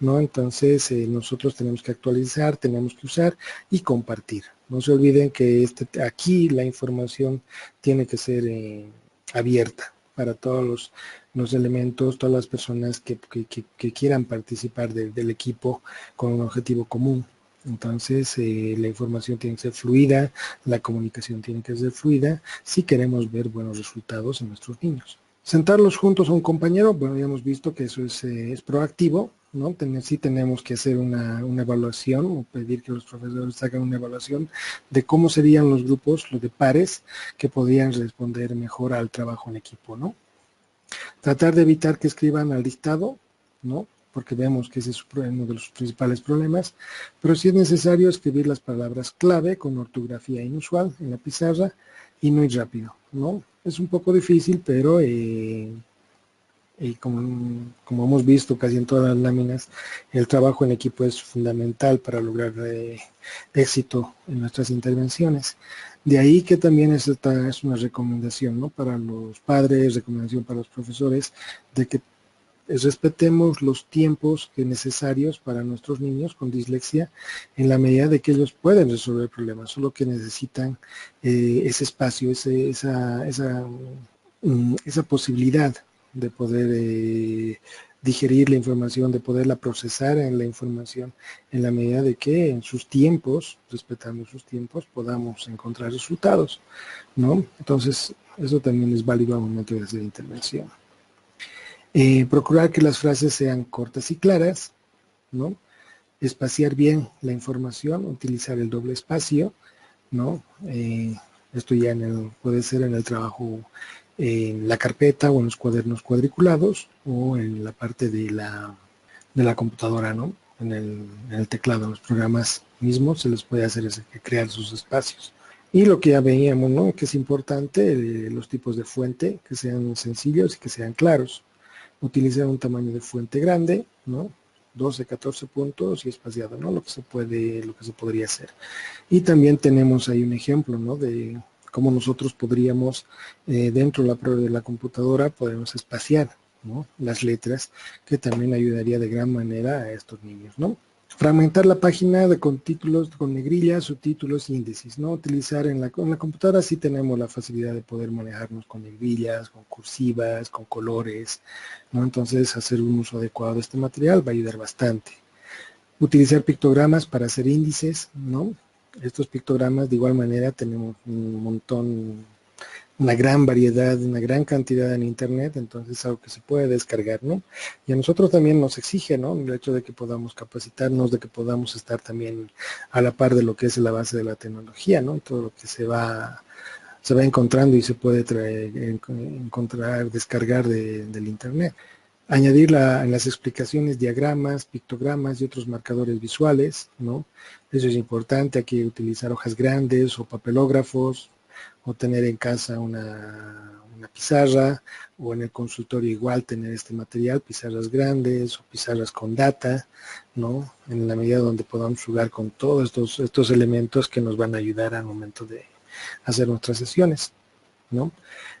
¿no? Entonces nosotros tenemos que actualizar, tenemos que usar y compartir. No se olviden que aquí la información tiene que ser abierta para todos los elementos, todas las personas que quieran participar del equipo con un objetivo común. Entonces, la información tiene que ser fluida, la comunicación tiene que ser fluida, si queremos ver buenos resultados en nuestros niños. Sentarlos juntos a un compañero, bueno, ya hemos visto que eso es proactivo, ¿no? Sí tenemos que hacer una evaluación, o pedir que los profesores hagan una evaluación de cómo serían los grupos, los de pares, que podrían responder mejor al trabajo en equipo, ¿no? Tratar de evitar que escriban al dictado, ¿no? Porque vemos que ese es uno de los principales problemas, pero si es necesario escribir las palabras clave con ortografía inusual en la pizarra y muy rápido, ¿no? Es un poco difícil, pero como hemos visto casi en todas las láminas, el trabajo en equipo es fundamental para lograr éxito en nuestras intervenciones. De ahí que también es una recomendación, ¿no? Para los padres, recomendación para los profesores, de que respetemos los tiempos necesarios para nuestros niños con dislexia en la medida de que ellos pueden resolver problemas, solo que necesitan ese espacio, esa posibilidad de poder digerir la información, de poderla procesar en la información, en la medida de que en sus tiempos, respetando sus tiempos, podamos encontrar resultados, ¿no? Entonces, eso también es válido al momento de hacer intervención. Procurar que las frases sean cortas y claras, ¿no? Espaciar bien la información, utilizar el doble espacio, ¿no? Esto ya puede ser en el trabajo en la carpeta o en los cuadernos cuadriculados o en la parte de la computadora, ¿no? En el teclado, en los programas mismos se les puede hacer crear sus espacios. Y lo que ya veíamos, ¿no? Que es importante, los tipos de fuente, que sean sencillos y que sean claros. Utilizar un tamaño de fuente grande, ¿no? 12, 14 puntos y espaciado, ¿no? Lo que se podría hacer. Y también tenemos ahí un ejemplo, ¿no? De cómo nosotros podríamos, dentro de la computadora, podemos espaciar, ¿no? Las letras, que también ayudaría de gran manera a estos niños, ¿no? Fragmentar la página con títulos, con negrillas, subtítulos y índices, ¿no? Utilizar en la computadora sí tenemos la facilidad de poder manejarnos con negrillas, con cursivas, con colores, ¿no? Entonces, hacer un uso adecuado de este material va a ayudar bastante. Utilizar pictogramas para hacer índices, ¿no? Estos pictogramas de igual manera tenemos un montón, una gran variedad, una gran cantidad en internet, entonces es algo que se puede descargar, ¿no? Y a nosotros también nos exige, ¿no? El hecho de que podamos capacitarnos, de que podamos estar también a la par de lo que es la base de la tecnología, ¿no? Todo lo que se va encontrando y se puede encontrar, descargar del internet. Añadir en las explicaciones diagramas, pictogramas y otros marcadores visuales, ¿no? Eso es importante, hay que utilizar hojas grandes o papelógrafos, o tener en casa una pizarra, o en el consultorio igual tener este material, pizarras grandes o pizarras con data, ¿no? En la medida donde podamos jugar con todos estos elementos que nos van a ayudar al momento de hacer nuestras sesiones, ¿no?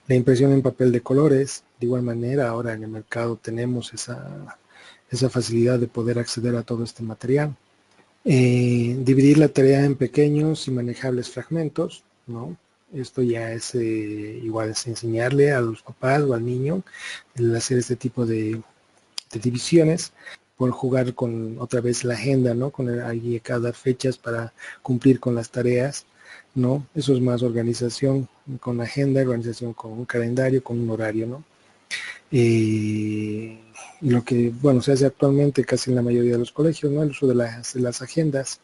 La impresión en papel de colores, de igual manera, ahora en el mercado tenemos esa facilidad de poder acceder a todo este material. Dividir la tarea en pequeños y manejables fragmentos, ¿no? Esto ya es igual, es enseñarle a los papás o al niño el hacer este tipo de divisiones, por jugar con otra vez la agenda, ¿no? Con ahí cada fechas para cumplir con las tareas, ¿no? Eso es más organización con agenda, organización con un calendario, con un horario, ¿no? Y lo que, bueno, se hace actualmente casi en la mayoría de los colegios, ¿no? El uso de las agendas,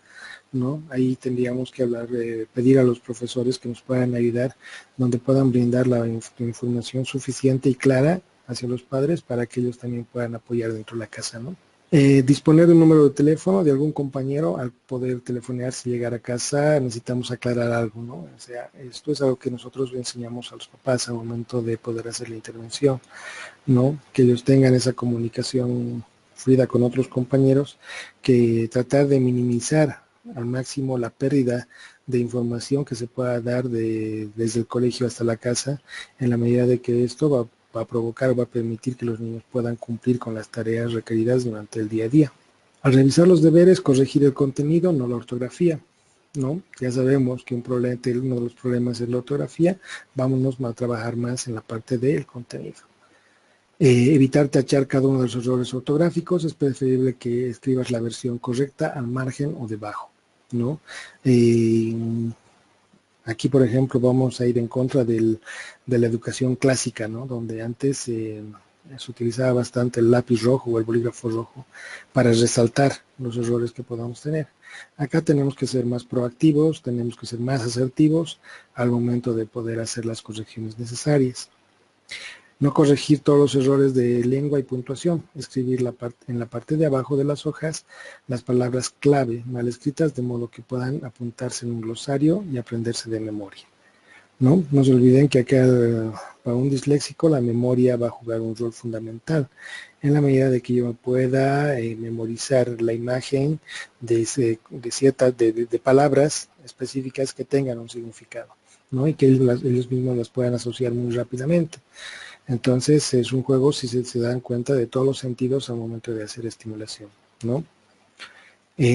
¿no? Ahí tendríamos que pedir a los profesores que nos puedan ayudar, donde puedan brindar la información suficiente y clara hacia los padres para que ellos también puedan apoyar dentro de la casa, ¿no? Disponer de un número de teléfono de algún compañero al poder telefonear si llegar a casa necesitamos aclarar algo, ¿no? O sea, esto es algo que nosotros le enseñamos a los papás al momento de poder hacer la intervención, ¿no? Que ellos tengan esa comunicación fluida con otros compañeros, que tratar de minimizar al máximo la pérdida de información que se pueda dar desde el colegio hasta la casa, en la medida de que esto va a provocar, va a permitir que los niños puedan cumplir con las tareas requeridas durante el día a día. Al revisar los deberes, corregir el contenido, no la ortografía, ¿no? Ya sabemos que uno de los problemas es la ortografía, vámonos a trabajar más en la parte del contenido. Evitar tachar cada uno de los errores ortográficos, es preferible que escribas la versión correcta al margen o debajo, ¿no? Aquí, por ejemplo, vamos a ir en contra de la educación clásica, ¿no? Donde antes se utilizaba bastante el lápiz rojo o el bolígrafo rojo para resaltar los errores que podamos tener. Acá tenemos que ser más proactivos, tenemos que ser más asertivos al momento de poder hacer las correcciones necesarias. No corregir todos los errores de lengua y puntuación, escribir en la parte de abajo de las hojas las palabras clave mal escritas de modo que puedan apuntarse en un glosario y aprenderse de memoria. No se olviden que acá para un disléxico la memoria va a jugar un rol fundamental en la medida de que yo pueda memorizar la imagen de ciertas de palabras específicas que tengan un significado, ¿no? Y que ellos mismos las puedan asociar muy rápidamente. Entonces es un juego si se dan cuenta de todos los sentidos al momento de hacer estimulación, ¿no?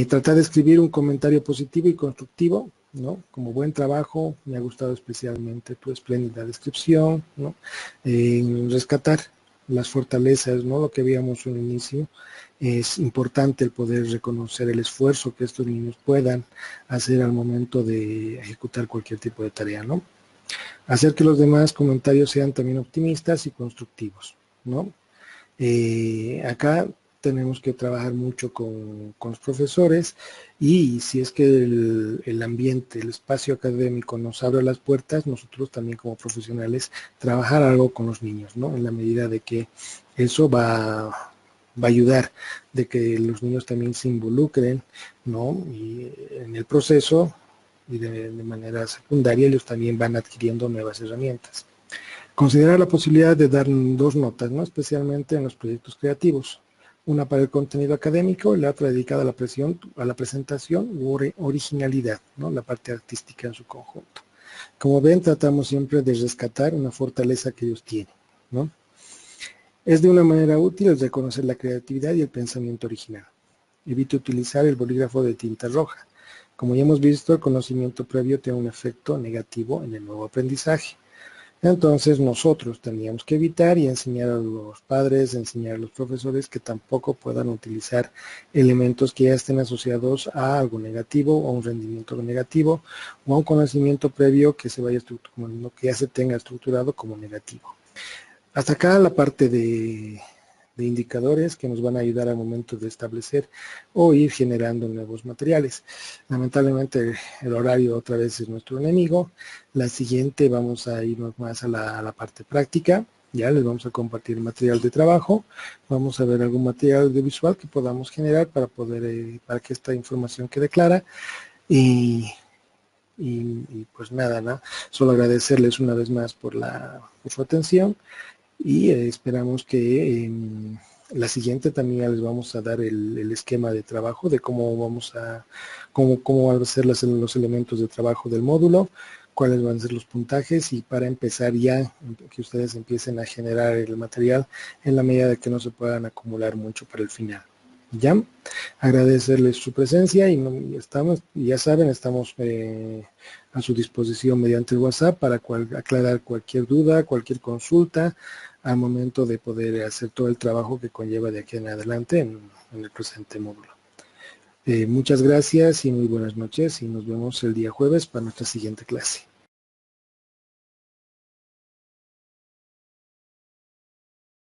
Tratar de escribir un comentario positivo y constructivo, ¿no? Como buen trabajo, me ha gustado especialmente tu espléndida descripción, ¿no? Rescatar las fortalezas, ¿no? Lo que veíamos al inicio, es importante el poder reconocer el esfuerzo que estos niños puedan hacer al momento de ejecutar cualquier tipo de tarea, ¿no? Hacer que los demás comentarios sean también optimistas y constructivos, ¿no? Acá tenemos que trabajar mucho con los profesores y si es que el ambiente, el espacio académico nos abre las puertas, nosotros también como profesionales trabajar algo con los niños, ¿no? En la medida de que eso va a ayudar de que los niños también se involucren, ¿no? Y en el proceso y de manera secundaria ellos también van adquiriendo nuevas herramientas. Considerar la posibilidad de dar dos notas, ¿no? Especialmente en los proyectos creativos. Una para el contenido académico y la otra dedicada a la presentación u originalidad, ¿no? La parte artística en su conjunto. Como ven, tratamos siempre de rescatar una fortaleza que ellos tienen, ¿no? Es de una manera útil el reconocer la creatividad y el pensamiento original. Evite utilizar el bolígrafo de tinta roja. Como ya hemos visto, el conocimiento previo tiene un efecto negativo en el nuevo aprendizaje. Entonces nosotros teníamos que evitar y enseñar a los padres, enseñar a los profesores que tampoco puedan utilizar elementos que ya estén asociados a algo negativo o a un rendimiento negativo o a un conocimiento previo que se vaya que ya se tenga estructurado como negativo. Hasta acá la parte de indicadores que nos van a ayudar al momento de establecer o ir generando nuevos materiales. Lamentablemente el horario otra vez es nuestro enemigo. La siguiente vamos a irnos más a la parte práctica. Ya les vamos a compartir material de trabajo. Vamos a ver algún material audiovisual que podamos generar para que esta información quede clara. Y pues nada, ¿no? Solo agradecerles una vez más por su atención y esperamos que la siguiente también ya les vamos a dar el esquema de trabajo de cómo cómo van a ser los elementos de trabajo del módulo, cuáles van a ser los puntajes y para empezar ya que ustedes empiecen a generar el material en la medida de que no se puedan acumular mucho para el final. Ya, agradecerles su presencia y ya saben, estamos a su disposición mediante el WhatsApp para aclarar cualquier duda, cualquier consulta al momento de poder hacer todo el trabajo que conlleva de aquí en adelante en el presente módulo. Muchas gracias y muy buenas noches y nos vemos el día jueves para nuestra siguiente clase.